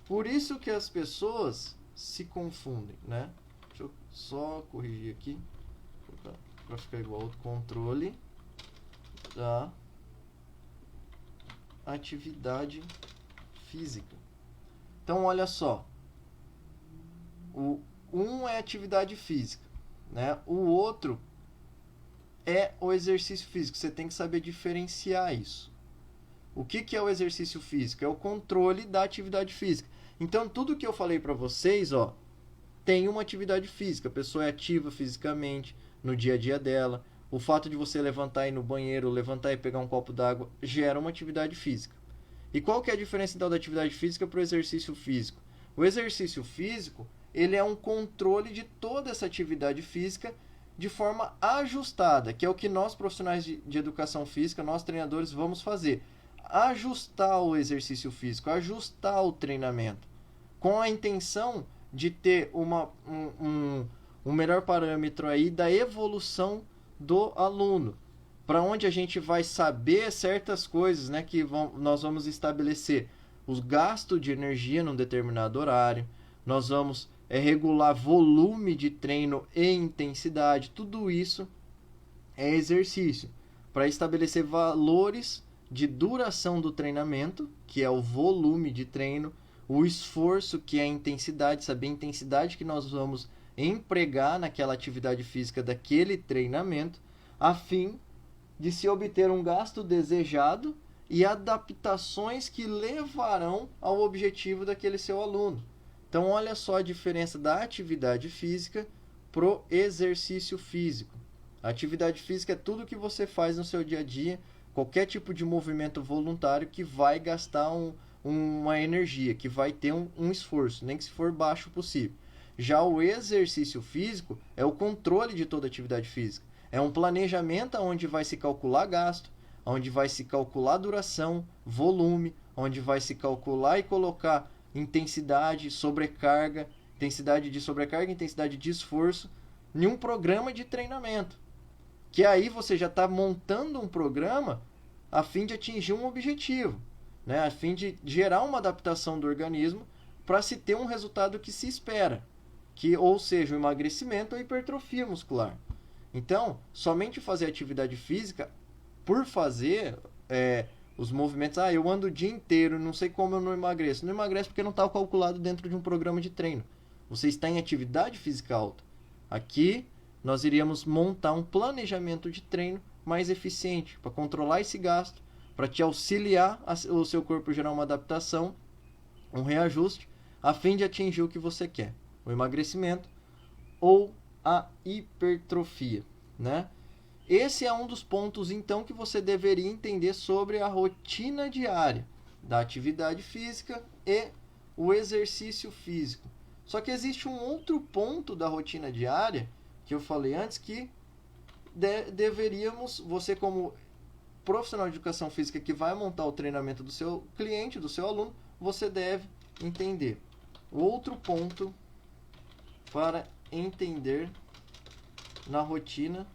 Por isso que as pessoas se confundem, né? Deixa eu só corrigir aqui para ficar igual ao controle da atividade física. Então, olha só. Um é atividade física, né? O outro é o exercício físico. Você tem que saber diferenciar isso. O que é o exercício físico? É o controle da atividade física. Então, tudo que eu falei para vocês, ó, tem uma atividade física. A pessoa é ativa fisicamente no dia a dia dela. O fato de você levantar e ir no banheiro, levantar e pegar um copo d'água, gera uma atividade física. E qual que é a diferença então da atividade física para o exercício físico? O exercício físico, ele é um controle de toda essa atividade física de forma ajustada, que é o que nós profissionais de educação física, nós treinadores, vamos fazer. Ajustar o exercício físico, ajustar o treinamento, com a intenção de ter um melhor parâmetro aí da evolução do aluno, para onde a gente vai saber certas coisas, né, que nós vamos estabelecer os gastos de energia num determinado horário, nós vamos regular volume de treino e intensidade, tudo isso é exercício, para estabelecer valores de duração do treinamento, que é o volume de treino, o esforço, que é a intensidade, saber a intensidade que nós vamos empregar naquela atividade física daquele treinamento, a fim de se obter um gasto desejado e adaptações que levarão ao objetivo daquele seu aluno. Então, olha só a diferença da atividade física pro exercício físico. A atividade física é tudo que você faz no seu dia a dia, qualquer tipo de movimento voluntário que vai gastar uma energia, que vai ter um esforço, nem que se for baixo possível. Já o exercício físico é o controle de toda atividade física. É um planejamento onde vai se calcular gasto, onde vai se calcular duração, volume, onde vai se calcular e colocar intensidade, sobrecarga, intensidade de sobrecarga, intensidade de esforço, em um programa de treinamento. Que aí você já está montando um programa a fim de atingir um objetivo, né? A fim de gerar uma adaptação do organismo para se ter um resultado que se espera, que ou seja, o emagrecimento ou hipertrofia muscular. Então, somente fazer atividade física por fazer os movimentos, eu ando o dia inteiro, não sei como eu não emagreço. Não emagrece porque não está calculado dentro de um programa de treino. Você está em atividade física alta. Aqui, nós iríamos montar um planejamento de treino mais eficiente para controlar esse gasto, para te auxiliar o seu corpo gerar uma adaptação, um reajuste, a fim de atingir o que você quer, o emagrecimento ou a hipertrofia, né? Esse é um dos pontos, então, que você deveria entender sobre a rotina diária da atividade física e o exercício físico. Só que existe um outro ponto da rotina diária, que eu falei antes, que deveríamos, você como profissional de educação física que vai montar o treinamento do seu cliente, do seu aluno, você deve entender. Outro ponto para entender na rotina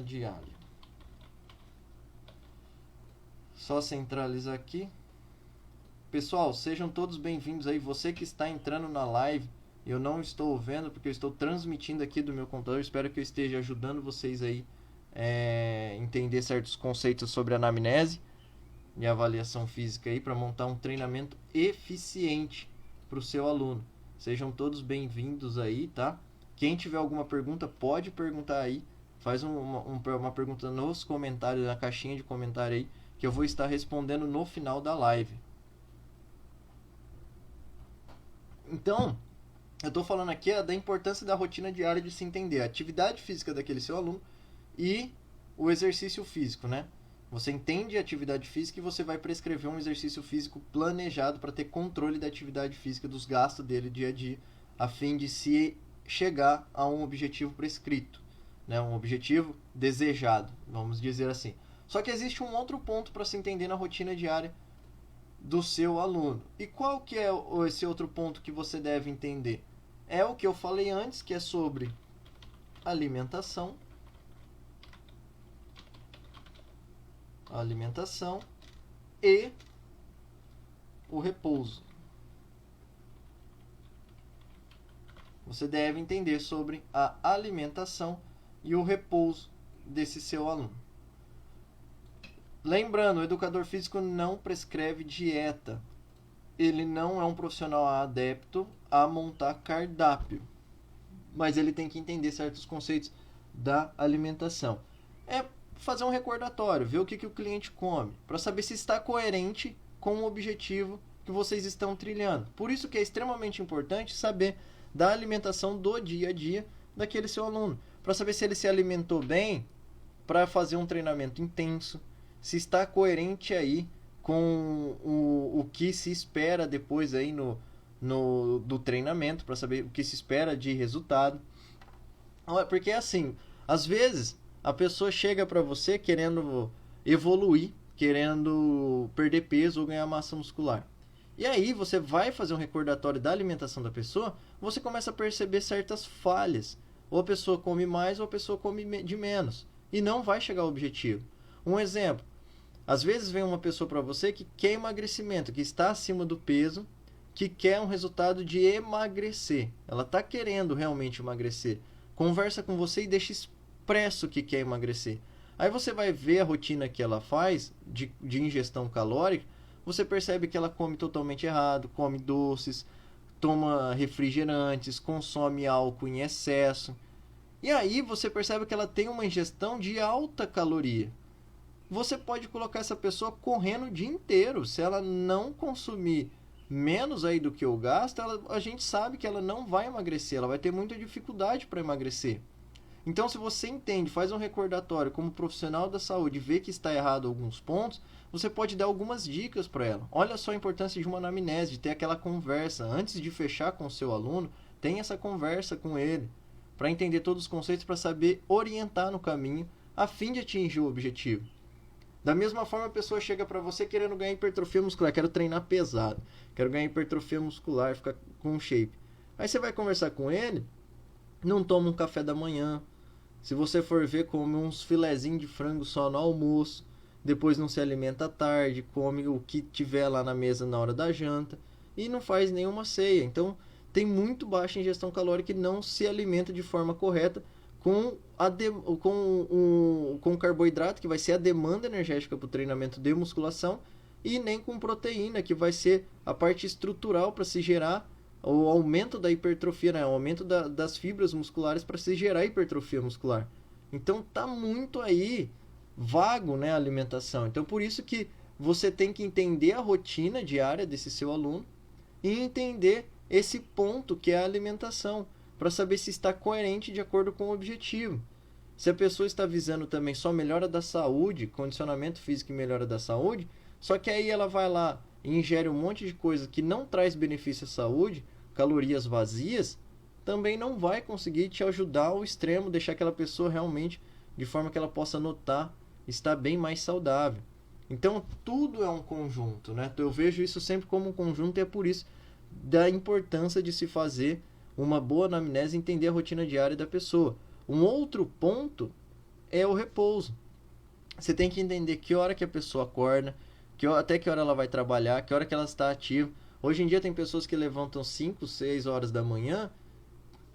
diária. Só centralizar aqui. Pessoal, sejam todos bem-vindos aí. Você que está entrando na live, eu não estou vendo porque eu estou transmitindo aqui do meu computador. Espero que eu esteja ajudando vocês aí entender certos conceitos sobre anamnese. de avaliação física aí para montar um treinamento eficiente para o seu aluno. Sejam todos bem-vindos aí, tá? Quem tiver alguma pergunta, pode perguntar aí. Faz uma pergunta nos comentários, na caixinha de comentário aí, que eu vou estar respondendo no final da live. Então, eu estou falando aqui da importância da rotina diária de se entender a atividade física daquele seu aluno e o exercício físico, né? Você entende a atividade física e você vai prescrever um exercício físico planejado para ter controle da atividade física, dos gastos dele dia a dia, a fim de se chegar a um objetivo prescrito, né? Um objetivo desejado, vamos dizer assim. Só que existe um outro ponto para se entender na rotina diária do seu aluno. E qual que é esse outro ponto que você deve entender? É o que eu falei antes, que é sobre alimentação e o repouso. Você deve entender sobre a alimentação e o repouso desse seu aluno. Lembrando, o educador físico não prescreve dieta. Ele não é um profissional adepto a montar cardápio. Mas ele tem que entender certos conceitos da alimentação. É fazer um recordatório, ver o que o cliente come, para saber se está coerente com o objetivo que vocês estão trilhando. Por isso que é extremamente importante saber da alimentação do dia a dia daquele seu aluno, para saber se ele se alimentou bem para fazer um treinamento intenso, se está coerente aí com o que se espera depois aí do treinamento, para saber o que se espera de resultado. Porque assim, às vezes a pessoa chega para você querendo evoluir, querendo perder peso ou ganhar massa muscular. E aí você vai fazer um recordatório da alimentação da pessoa, você começa a perceber certas falhas. Ou a pessoa come mais ou a pessoa come de menos. E não vai chegar ao objetivo. Um exemplo, às vezes vem uma pessoa para você que quer emagrecimento, que está acima do peso, que quer um resultado de emagrecer. Ela está querendo realmente emagrecer. Conversa com você e deixa expresso que quer emagrecer. Aí você vai ver a rotina que ela faz de ingestão calórica, você percebe que ela come totalmente errado, come doces, toma refrigerantes, consome álcool em excesso. E aí você percebe que ela tem uma ingestão de alta caloria. Você pode colocar essa pessoa correndo o dia inteiro. Se ela não consumir menos aí do que o gasto, a gente sabe que ela não vai emagrecer, ela vai ter muita dificuldade para emagrecer. Então, se você entende, faz um recordatório como profissional da saúde, vê que está errado alguns pontos, você pode dar algumas dicas para ela. Olha só a importância de uma anamnese, de ter aquela conversa. Antes de fechar com o seu aluno, tem essa conversa com ele, para entender todos os conceitos, para saber orientar no caminho, a fim de atingir o objetivo. Da mesma forma, a pessoa chega para você querendo ganhar hipertrofia muscular, quero treinar pesado, quero ganhar hipertrofia muscular, ficar com shape. Aí você vai conversar com ele, não toma um café da manhã. Se você for ver, come uns filezinhos de frango só no almoço, depois não se alimenta à tarde, come o que tiver lá na mesa na hora da janta e não faz nenhuma ceia. Então, tem muito baixa ingestão calórica e não se alimenta de forma correta com o carboidrato, que vai ser a demanda energética para o treinamento de musculação, e nem com proteína, que vai ser a parte estrutural para se gerar o aumento da hipertrofia, né? O aumento das fibras musculares para se gerar hipertrofia muscular. Então tá muito aí vago, né, a alimentação. Então por isso que você tem que entender a rotina diária desse seu aluno e entender esse ponto que é a alimentação, para saber se está coerente de acordo com o objetivo. Se a pessoa está visando também só melhora da saúde, condicionamento físico e melhora da saúde, só que aí ela vai lá e ingere um monte de coisa que não traz benefício à saúde, calorias vazias, também não vai conseguir te ajudar ao extremo, deixar aquela pessoa realmente, de forma que ela possa notar, estar bem mais saudável. Então tudo é um conjunto, né? Eu vejo isso sempre como um conjunto, e é por isso da importância de se fazer uma boa anamnese e entender a rotina diária da pessoa. Um outro ponto é o repouso. Você tem que entender que hora que a pessoa acorda, até que hora ela vai trabalhar, que hora que ela está ativa. Hoje em dia tem pessoas que levantam 5, 6 horas da manhã,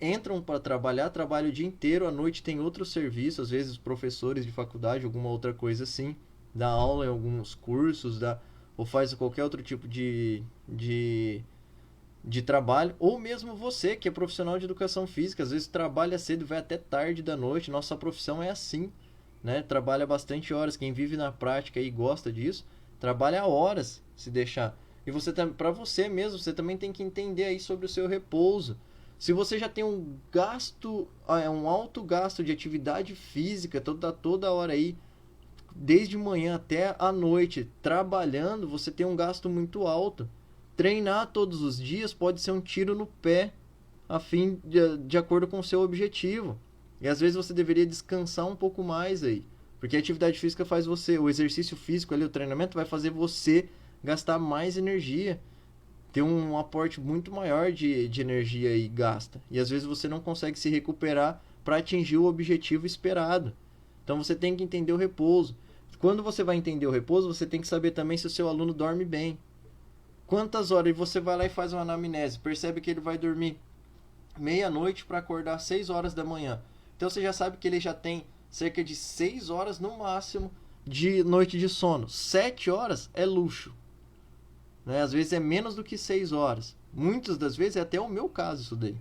entram para trabalhar, trabalham o dia inteiro, à noite tem outro serviço, às vezes professores de faculdade, alguma outra coisa assim. dá aula em alguns cursos, ou faz qualquer outro tipo de trabalho, ou mesmo você que é profissional de educação física, às vezes trabalha cedo, vai até tarde da noite. Nossa profissão é assim, né? Trabalha bastante horas. Quem vive na prática e gosta disso, trabalha horas, se deixar. E você, para você mesmo, você também tem que entender aí sobre o seu repouso. Se você já tem um alto gasto de atividade física toda hora aí, desde manhã até a noite, trabalhando, você tem um gasto muito alto. Treinar todos os dias pode ser um tiro no pé, a fim de acordo com o seu objetivo. E às vezes você deveria descansar um pouco mais aí. Porque a atividade física faz você, o exercício físico ali, o treinamento vai fazer você gastar mais energia, ter um aporte muito maior de energia aí gasta. E às vezes você não consegue se recuperar para atingir o objetivo esperado. Então você tem que entender o repouso. Quando você vai entender o repouso, você tem que saber também se o seu aluno dorme bem. Quantas horas? E você vai lá e faz uma anamnese, percebe que ele vai dormir meia-noite para acordar 6 horas da manhã. Então você já sabe que ele já tem cerca de 6 horas no máximo de noite de sono. 7 horas é luxo, né? Às vezes é menos do que 6 horas. Muitas das vezes é até o meu caso isso daí.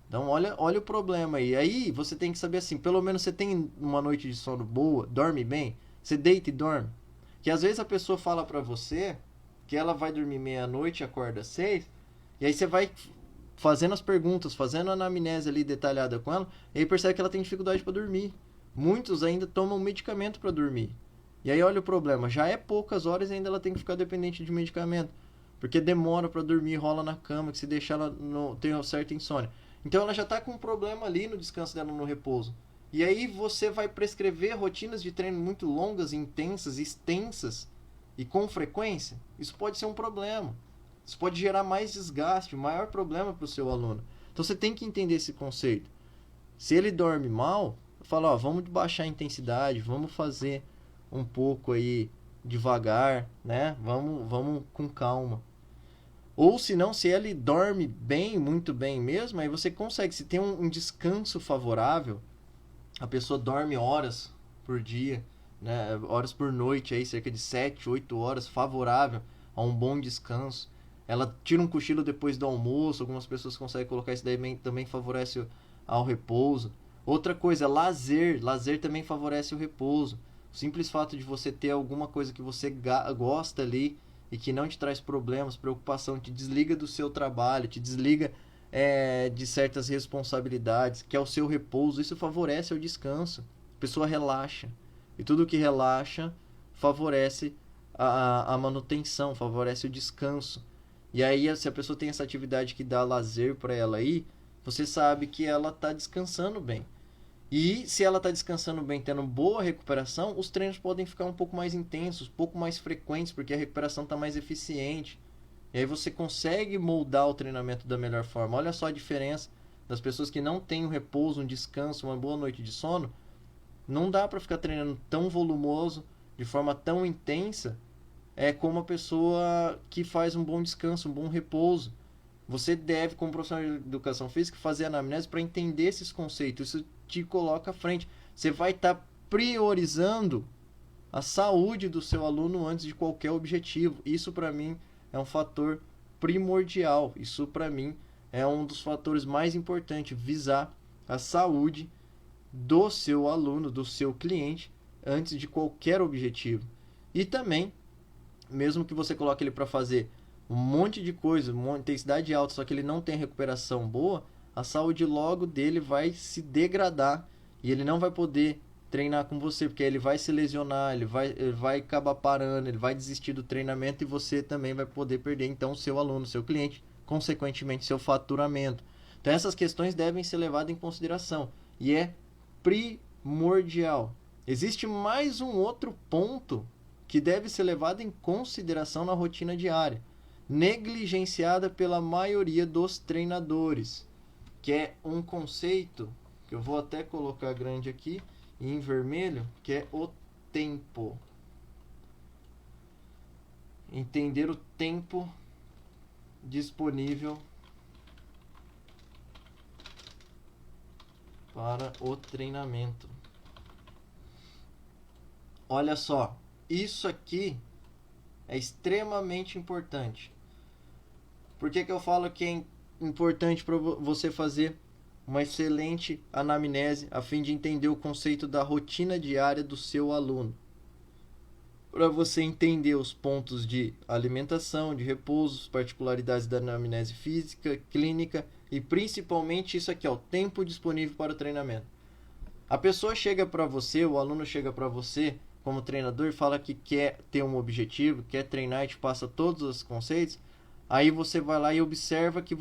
Então olha o problema aí. Aí você tem que saber assim, pelo menos você tem uma noite de sono boa, dorme bem, você deita e dorme. Que às vezes a pessoa fala pra você que ela vai dormir meia-noite e acorda 6, e aí você vai fazendo as perguntas, fazendo a anamnese ali detalhada com ela, e aí percebe que ela tem dificuldade para dormir. Muitos ainda tomam medicamento para dormir. E aí olha o problema, já é poucas horas e ainda ela tem que ficar dependente de medicamento. Porque demora para dormir, rola na cama, que se deixar ela tem uma certa insônia. Então ela já está com um problema ali no descanso dela, no repouso. E aí você vai prescrever rotinas de treino muito longas, intensas, extensas e com frequência. Isso pode ser um problema. Isso pode gerar mais desgaste, maior problema para o seu aluno. Então você tem que entender esse conceito. Se ele dorme mal, fala, ó, vamos baixar a intensidade, vamos fazer um pouco aí devagar, né? Vamos com calma. Ou se não, se ele dorme bem, muito bem mesmo, aí você consegue, se tem um descanso favorável, a pessoa dorme horas por dia, né? Horas por noite, aí, cerca de 7 8 horas, favorável a um bom descanso. Ela tira um cochilo depois do almoço, algumas pessoas conseguem colocar isso daí, também favorece ao repouso. Outra coisa, lazer. Lazer também favorece o repouso. O simples fato de você ter alguma coisa que você gosta ali e que não te traz problemas, preocupação, te desliga do seu trabalho, te desliga de certas responsabilidades, que é o seu repouso, isso favorece o descanso. A pessoa relaxa. E tudo que relaxa favorece a manutenção, favorece o descanso. E aí, se a pessoa tem essa atividade que dá lazer para ela aí, você sabe que ela está descansando bem. E se ela está descansando bem, tendo boa recuperação, os treinos podem ficar um pouco mais intensos, um pouco mais frequentes, porque a recuperação está mais eficiente. E aí você consegue moldar o treinamento da melhor forma. Olha só a diferença das pessoas que não têm um repouso, um descanso, uma boa noite de sono. Não dá para ficar treinando tão volumoso, de forma tão intensa, como a pessoa que faz um bom descanso, um bom repouso. Você deve, como profissional de educação física, fazer anamnese para entender esses conceitos. Isso te coloca à frente. Você vai estar priorizando a saúde do seu aluno antes de qualquer objetivo. Isso para mim é um fator primordial. Isso para mim é um dos fatores mais importantes, visar a saúde do seu aluno, do seu cliente, antes de qualquer objetivo. E também, mesmo que você coloque ele para fazer um monte de coisa, uma intensidade alta, só que ele não tem recuperação boa, a saúde logo dele vai se degradar e ele não vai poder treinar com você, porque ele vai se lesionar, ele vai acabar parando, ele vai desistir do treinamento e você também vai poder perder então o seu aluno, seu cliente, consequentemente seu faturamento. Então essas questões devem ser levadas em consideração e é primordial. Existe mais um outro ponto que deve ser levado em consideração na rotina diária, negligenciada pela maioria dos treinadores, que é um conceito que eu vou até colocar grande aqui em vermelho, que é o tempo. Entender o tempo disponível para o treinamento. Olha só, Isso aqui é extremamente importante. Por que eu falo que é importante para você fazer uma excelente anamnese a fim de entender o conceito da rotina diária do seu aluno? Para você entender os pontos de alimentação, de repouso, particularidades da anamnese física, clínica e principalmente isso aqui, ó, o tempo disponível para o treinamento. A pessoa chega para você, o aluno chega para você como treinador e fala que quer ter um objetivo, quer treinar e te passa todos os conceitos. Aí você vai lá e observa que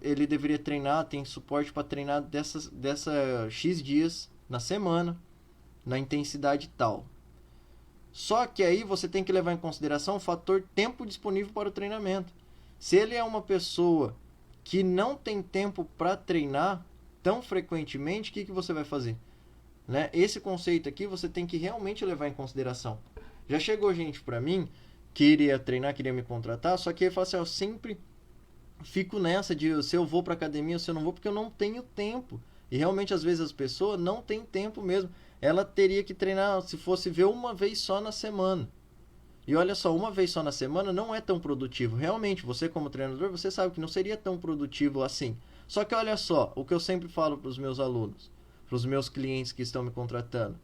ele deveria treinar, tem suporte para treinar dessa X dias na semana, na intensidade tal. Só que aí você tem que levar em consideração o fator tempo disponível para o treinamento. Se ele é uma pessoa que não tem tempo para treinar tão frequentemente, o que você vai fazer? Né? Esse conceito aqui você tem que realmente levar em consideração. Já chegou gente para mim que iria treinar, queria me contratar, só que ele fala assim, eu sempre fico nessa de se eu vou para academia ou se eu não vou, porque eu não tenho tempo. E realmente às vezes as pessoas não têm tempo mesmo. Ela teria que treinar, se fosse ver, uma vez só na semana. E olha só, uma vez só na semana não é tão produtivo. Realmente, você como treinador, você sabe que não seria tão produtivo assim. Só que olha só, o que eu sempre falo para os meus alunos, para os meus clientes que estão me contratando.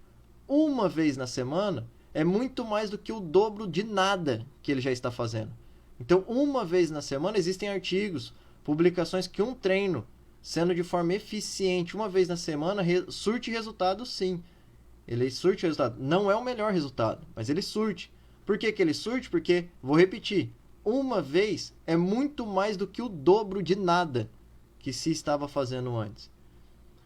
Uma vez na semana é muito mais do que o dobro de nada que ele já está fazendo. Então, uma vez na semana existem artigos, publicações que um treino, sendo de forma eficiente, uma vez na semana, surte resultado sim. Ele surte resultado. Não é o melhor resultado, mas ele surte. Por que ele surte? Porque, vou repetir, uma vez é muito mais do que o dobro de nada que se estava fazendo antes.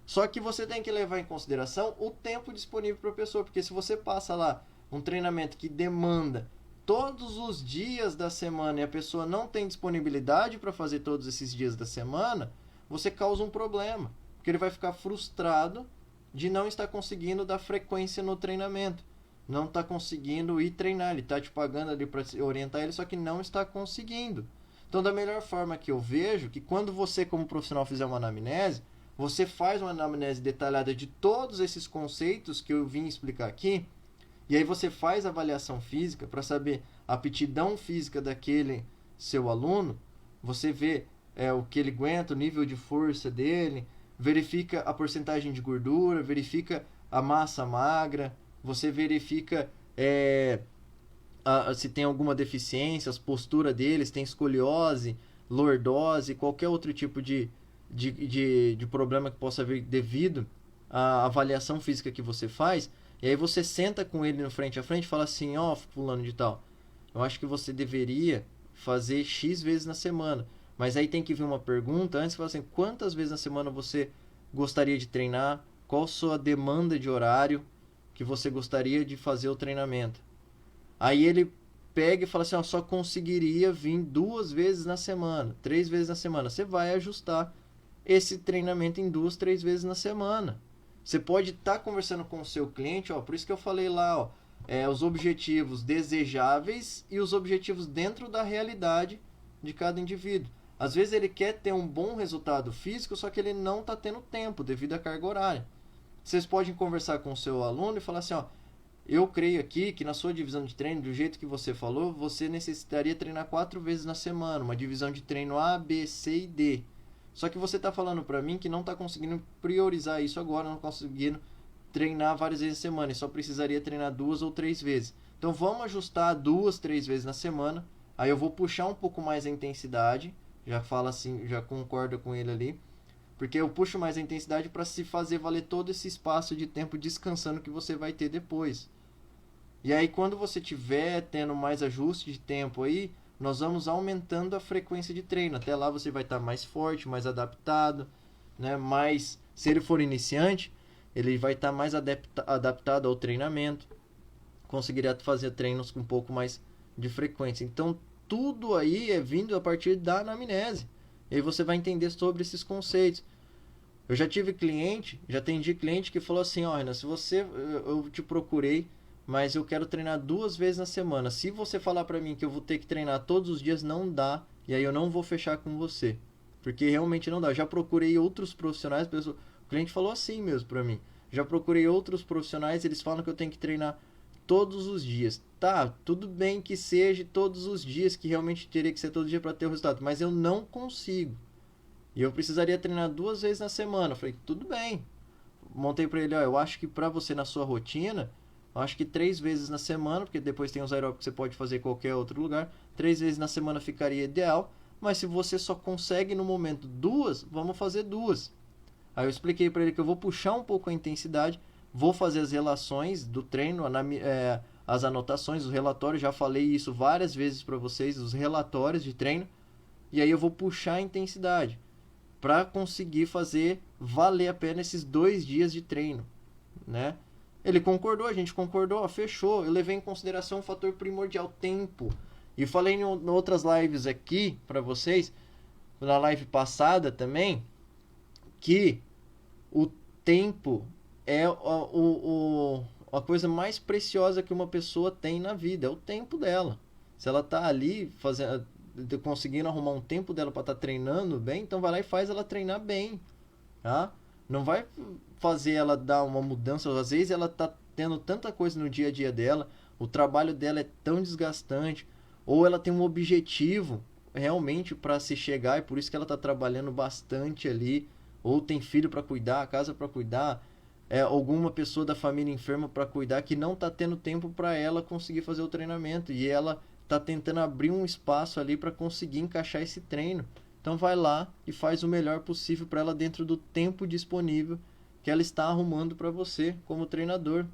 Só que você tem que levar em consideração o tempo disponível para a pessoa, porque se você passa lá um treinamento que demanda todos os dias da semana e a pessoa não tem disponibilidade para fazer todos esses dias da semana, você causa um problema, porque ele vai ficar frustrado de não estar conseguindo dar frequência no treinamento, não está conseguindo ir treinar, ele está te pagando ali para orientar ele, só que não está conseguindo. Então, da melhor forma que eu vejo, que quando você como profissional fizer uma anamnese, você faz uma anamnese detalhada de todos esses conceitos que eu vim explicar aqui, e aí você faz a avaliação física para saber a aptidão física daquele seu aluno, você vê o que ele aguenta, o nível de força dele, verifica a porcentagem de gordura, verifica a massa magra, você verifica se tem alguma deficiência, as posturas deles, tem escoliose, lordose, qualquer outro tipo de problema que possa vir devido à avaliação física que você faz. E aí você senta com ele no frente a frente e fala assim, ó, fulano de tal, eu acho que você deveria fazer X vezes na semana. Mas aí tem que vir uma pergunta antes, fala assim, quantas vezes na semana você gostaria de treinar? Qual a sua demanda de horário que você gostaria de fazer o treinamento? Aí ele pega e fala assim, ó, só conseguiria vir 2 vezes na semana, 3 vezes na semana. Você vai ajustar esse treinamento em 2, 3 vezes na semana. Você pode estar conversando com o seu cliente, ó, por isso que eu falei lá, ó, os objetivos desejáveis e os objetivos dentro da realidade de cada indivíduo. Às vezes ele quer ter um bom resultado físico, só que ele não está tendo tempo devido à carga horária. Vocês podem conversar com o seu aluno e falar assim, ó, eu creio aqui que na sua divisão de treino, do jeito que você falou, você necessitaria treinar 4 vezes na semana, uma divisão de treino A, B, C e D. Só que você está falando para mim que não está conseguindo priorizar isso agora, não conseguindo treinar várias vezes na semana, e só precisaria treinar 2 ou 3 vezes. Então vamos ajustar 2, 3 vezes na semana, aí eu vou puxar um pouco mais a intensidade, já fala assim, já concorda com ele ali, porque eu puxo mais a intensidade para se fazer valer todo esse espaço de tempo descansando que você vai ter depois. E aí quando você tiver tendo mais ajuste de tempo aí, nós vamos aumentando a frequência de treino. Até lá você vai estar mais forte, mais adaptado, né? Mas se ele for iniciante, ele vai estar mais adaptado ao treinamento, conseguiria fazer treinos com um pouco mais de frequência. Então tudo aí é vindo a partir da anamnese. E aí você vai entender sobre esses conceitos. Eu já tive cliente, já atendi cliente que falou assim, ó, Renan, se você, eu te procurei, mas eu quero treinar 2 vezes na semana. Se você falar pra mim que eu vou ter que treinar todos os dias, não dá. E aí eu não vou fechar com você. Porque realmente não dá. Eu já procurei outros profissionais, o cliente falou assim mesmo pra mim. Já procurei outros profissionais, eles falam que eu tenho que treinar todos os dias. Tá, tudo bem que seja todos os dias, que realmente teria que ser todo dia para ter o resultado, mas eu não consigo. E eu precisaria treinar 2 vezes na semana. Eu falei, tudo bem. Montei para ele, ó, eu acho que para você na sua rotina, eu acho que 3 vezes na semana, porque depois tem os aeróbicos que você pode fazer em qualquer outro lugar, 3 vezes na semana ficaria ideal, mas se você só consegue no momento 2, vamos fazer 2. Aí eu expliquei para ele que eu vou puxar um pouco a intensidade, vou fazer as relações do treino, as anotações, os relatórios, já falei isso várias vezes para vocês, os relatórios de treino, e aí eu vou puxar a intensidade para conseguir fazer valer a pena esses 2 dias de treino, né? Ele concordou, a gente concordou, ó, fechou. Eu levei em consideração o fator primordial, tempo. E falei em outras lives aqui para vocês, na live passada também, que o tempo é a coisa mais preciosa que uma pessoa tem na vida, é o tempo dela. Se ela tá ali fazendo, conseguindo arrumar um tempo dela para estar treinando bem, então vai lá e faz ela treinar bem, tá? Não vai fazer ela dar uma mudança, às vezes ela tá tendo tanta coisa no dia a dia dela, o trabalho dela é tão desgastante, ou ela tem um objetivo realmente para se chegar e por isso que ela tá trabalhando bastante ali, ou tem filho para cuidar, casa para cuidar, alguma pessoa da família enferma para cuidar que não tá tendo tempo para ela conseguir fazer o treinamento e ela tá tentando abrir um espaço ali para conseguir encaixar esse treino. Então vai lá e faz o melhor possível para ela dentro do tempo disponível que ela está arrumando para você como treinador.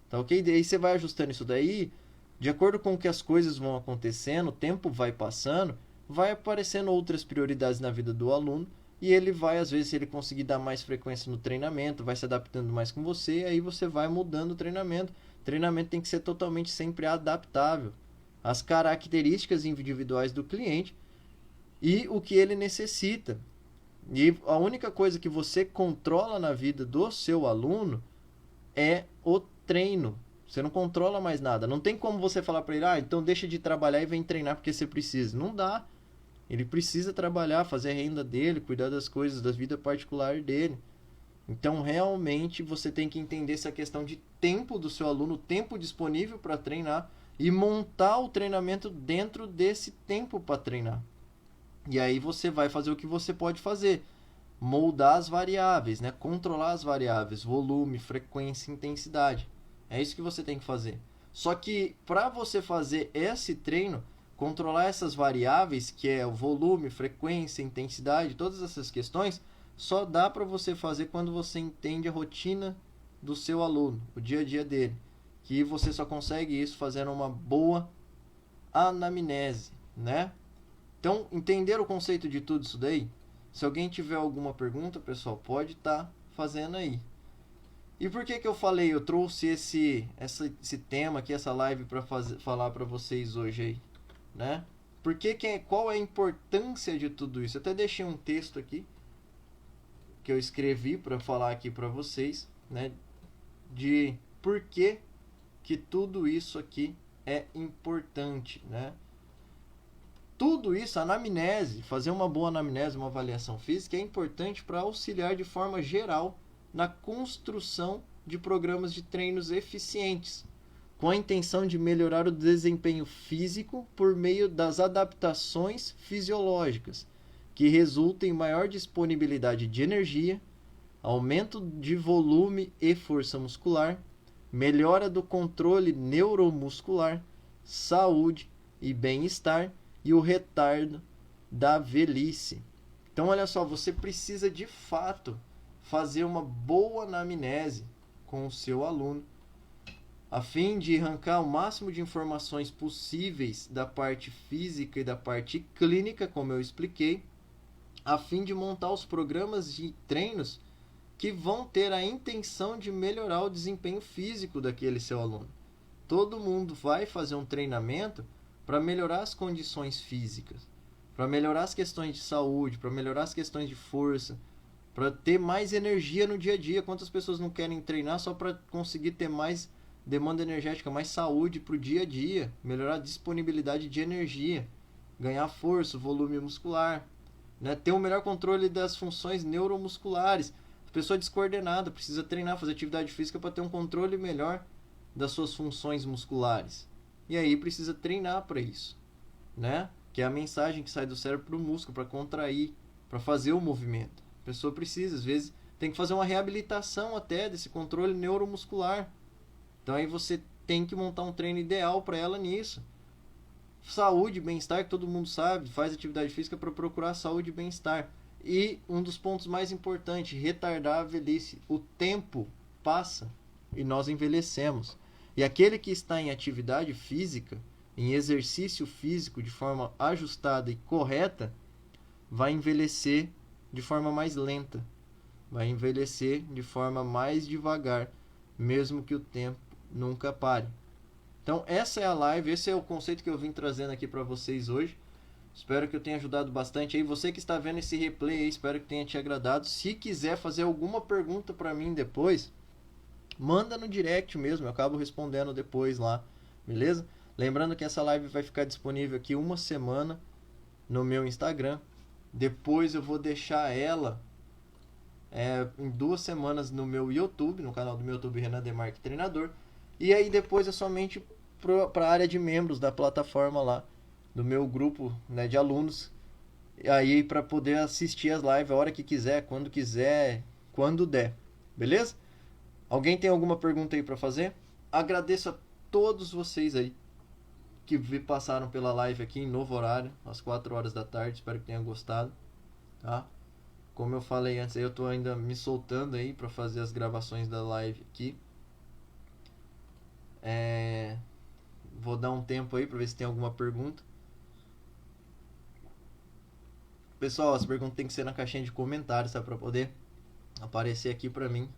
Tá ok? Daí você vai ajustando isso daí, de acordo com que as coisas vão acontecendo, o tempo vai passando, vai aparecendo outras prioridades na vida do aluno e ele vai, às vezes, se ele conseguir dar mais frequência no treinamento, vai se adaptando mais com você, aí você vai mudando o treinamento. O treinamento tem que ser totalmente sempre adaptável às características individuais do cliente e o que ele necessita. E a única coisa que você controla na vida do seu aluno é o treino. Você não controla mais nada. Não tem como você falar para ele, então deixa de trabalhar e vem treinar porque você precisa. Não dá. Ele precisa trabalhar, fazer a renda dele, cuidar das coisas, da vida particular dele. Então, realmente, você tem que entender essa questão de tempo do seu aluno, tempo disponível para treinar e montar o treinamento dentro desse tempo para treinar. E aí você vai fazer o que você pode fazer. Moldar as variáveis, né? Controlar as variáveis, volume, frequência, intensidade. É isso que você tem que fazer. Só que para você fazer esse treino, controlar essas variáveis, que é o volume, frequência, intensidade, todas essas questões, só dá para você fazer quando você entende a rotina do seu aluno, o dia a dia dele. Que você só consegue isso fazendo uma boa anamnese, né? Então, entender o conceito de tudo isso daí? Se alguém tiver alguma pergunta, pessoal, pode estar fazendo aí. E por que eu falei, eu trouxe esse tema aqui, essa live para falar para vocês hoje aí, né? Qual é a importância de tudo isso? Eu até deixei um texto aqui que eu escrevi para falar aqui para vocês, né? De por que tudo isso aqui é importante, né? Tudo isso, a anamnese, fazer uma boa anamnese, uma avaliação física é importante para auxiliar de forma geral na construção de programas de treinos eficientes, com a intenção de melhorar o desempenho físico por meio das adaptações fisiológicas, que resultam em maior disponibilidade de energia, aumento de volume e força muscular, melhora do controle neuromuscular, saúde e bem-estar e o retardo da velhice. Então, olha só, você precisa de fato fazer uma boa anamnese com o seu aluno, a fim de arrancar o máximo de informações possíveis da parte física e da parte clínica, como eu expliquei, a fim de montar os programas de treinos que vão ter a intenção de melhorar o desempenho físico daquele seu aluno. Todo mundo vai fazer um treinamento para melhorar as condições físicas, para melhorar as questões de saúde, para melhorar as questões de força, para ter mais energia no dia a dia. Quantas pessoas não querem treinar só para conseguir ter mais demanda energética, mais saúde para o dia a dia, melhorar a disponibilidade de energia, ganhar força, volume muscular, né? Ter um melhor controle das funções neuromusculares. A pessoa descoordenada precisa treinar, fazer atividade física para ter um controle melhor das suas funções musculares. E aí precisa treinar para isso, né? Que é a mensagem que sai do cérebro para o músculo, para contrair, para fazer o movimento. A pessoa precisa, às vezes, tem que fazer uma reabilitação até desse controle neuromuscular. Então aí você tem que montar um treino ideal para ela nisso. Saúde, bem-estar, que todo mundo sabe, faz atividade física para procurar saúde e bem-estar. E um dos pontos mais importantes, retardar a velhice. O tempo passa e nós envelhecemos. E aquele que está em atividade física, em exercício físico de forma ajustada e correta, vai envelhecer de forma mais lenta, vai envelhecer de forma mais devagar, mesmo que o tempo nunca pare. Então essa é a live, esse é o conceito que eu vim trazendo aqui para vocês hoje. Espero que eu tenha ajudado bastante aí. Você que está vendo esse replay aí, espero que tenha te agradado. Se quiser fazer alguma pergunta para mim depois, manda no direct mesmo, eu acabo respondendo depois lá, beleza? Lembrando que essa live vai ficar disponível aqui uma semana no meu Instagram. Depois eu vou deixar ela em 2 semanas no meu YouTube, no canal do meu YouTube Renan Demarque Treinador. E aí depois é somente para a área de membros da plataforma lá, do meu grupo, né, de alunos. E aí para poder assistir as lives a hora que quiser, quando der. Beleza? Alguém tem alguma pergunta aí para fazer? Agradeço a todos vocês aí que passaram pela live aqui em novo horário, às 4 horas da tarde. Espero que tenham gostado, tá? Como eu falei antes, eu tô ainda me soltando aí para fazer as gravações da live aqui. Vou dar um tempo aí para ver se tem alguma pergunta. Pessoal, as perguntas tem que ser na caixinha de comentários, tá? Para poder aparecer aqui para mim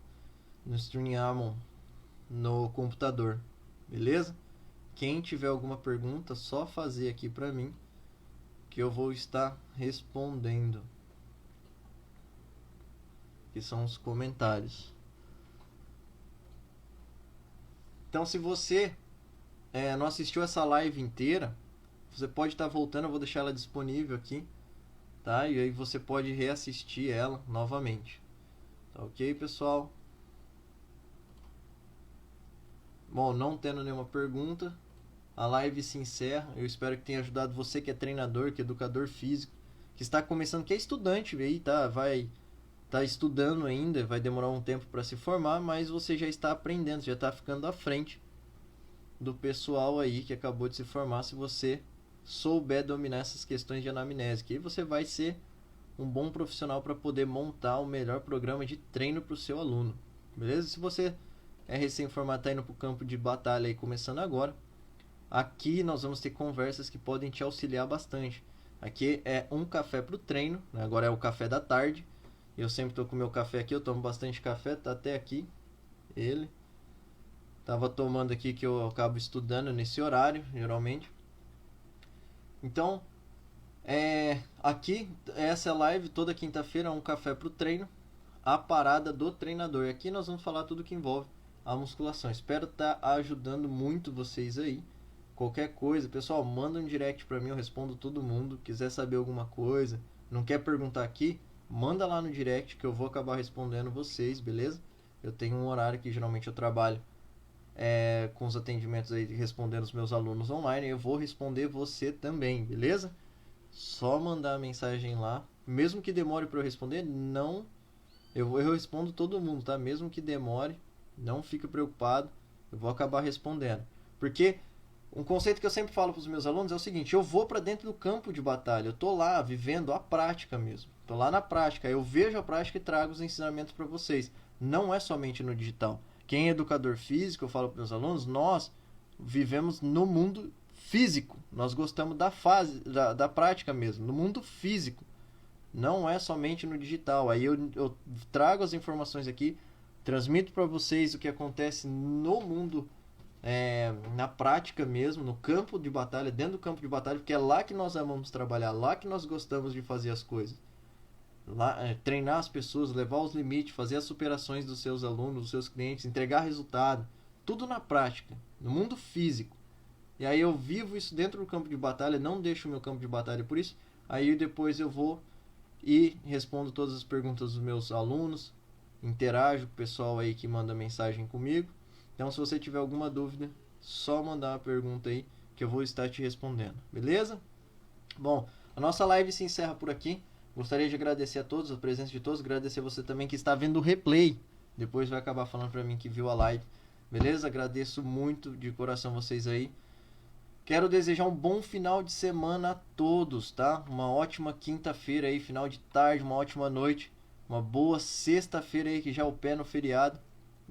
no StreamYard no computador, beleza? Quem tiver alguma pergunta, só fazer aqui para mim que eu vou estar respondendo. Que são os comentários. Então, se você não assistiu essa live inteira, você pode estar voltando, eu vou deixar ela disponível aqui, tá? E aí você pode reassistir ela novamente. Tá ok, pessoal? Bom, não tendo nenhuma pergunta, a live se encerra. Eu espero que tenha ajudado você que é treinador, que é educador físico, que está começando, que é estudante aí, tá? Tá estudando ainda, vai demorar um tempo para se formar, mas você já está aprendendo, já está ficando à frente do pessoal aí que acabou de se formar, se você souber dominar essas questões de anamnese, que aí você vai ser um bom profissional para poder montar o melhor programa de treino para o seu aluno, beleza? Se você é recém-formado, está indo para o campo de batalha aí começando agora, aqui nós vamos ter conversas que podem te auxiliar bastante. Aqui é um café para o treino, né? Agora é o café da tarde. Eu sempre estou com meu café aqui, eu tomo bastante café, tá até aqui ele. Tava tomando aqui que eu acabo estudando nesse horário, geralmente. Então, aqui, essa live toda quinta-feira é um café pro treino, a parada do treinador. E aqui nós vamos falar tudo que envolve a musculação. Espero estar ajudando muito vocês aí. Qualquer coisa, pessoal, manda um direct pra mim, eu respondo todo mundo. Quiser saber alguma coisa, não quer perguntar aqui, manda lá no direct que eu vou acabar respondendo vocês, beleza? Eu tenho um horário que geralmente eu trabalho com os atendimentos aí, respondendo os meus alunos online. Eu vou responder você também, beleza? Só mandar a mensagem lá. Mesmo que demore para eu responder, não. Eu respondo todo mundo, tá? Mesmo que demore, não fique preocupado. Eu vou acabar respondendo. Porque um conceito que eu sempre falo para os meus alunos é o seguinte: eu vou para dentro do campo de batalha. Eu tô lá vivendo a prática mesmo. Tô lá na prática. Eu vejo a prática e trago os ensinamentos para vocês. Não é somente no digital. Quem é educador físico, eu falo para os meus alunos, nós vivemos no mundo físico. Nós gostamos da fase, da prática mesmo, no mundo físico. Não é somente no digital. Aí eu trago as informações aqui, transmito para vocês o que acontece no mundo, na prática mesmo, no campo de batalha, dentro do campo de batalha, porque é lá que nós amamos trabalhar, lá que nós gostamos de fazer as coisas. Lá, treinar as pessoas, levar aos limites, fazer as superações dos seus alunos, dos seus clientes, entregar resultado, tudo na prática, no mundo físico. E aí eu vivo isso dentro do campo de batalha, não deixo o meu campo de batalha por isso. Aí depois eu vou e respondo todas as perguntas dos meus alunos, interajo com o pessoal aí que manda mensagem comigo. Então, se você tiver alguma dúvida, só mandar uma pergunta aí que eu vou estar te respondendo, beleza? Bom, a nossa live se encerra por aqui. Gostaria de agradecer a todos, a presença de todos, agradecer você também que está vendo o replay. Depois vai acabar falando para mim que viu a live, beleza? Agradeço muito de coração vocês aí. Quero desejar um bom final de semana a todos, tá? Uma ótima quinta-feira aí, final de tarde, uma ótima noite. Uma boa sexta-feira aí, que já é o pé no feriado.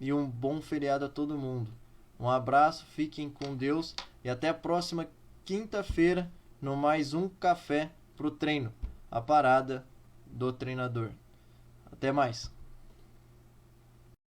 E um bom feriado a todo mundo. Um abraço, fiquem com Deus. E até a próxima quinta-feira no mais um Café pro Treino. A parada do treinador. Até mais.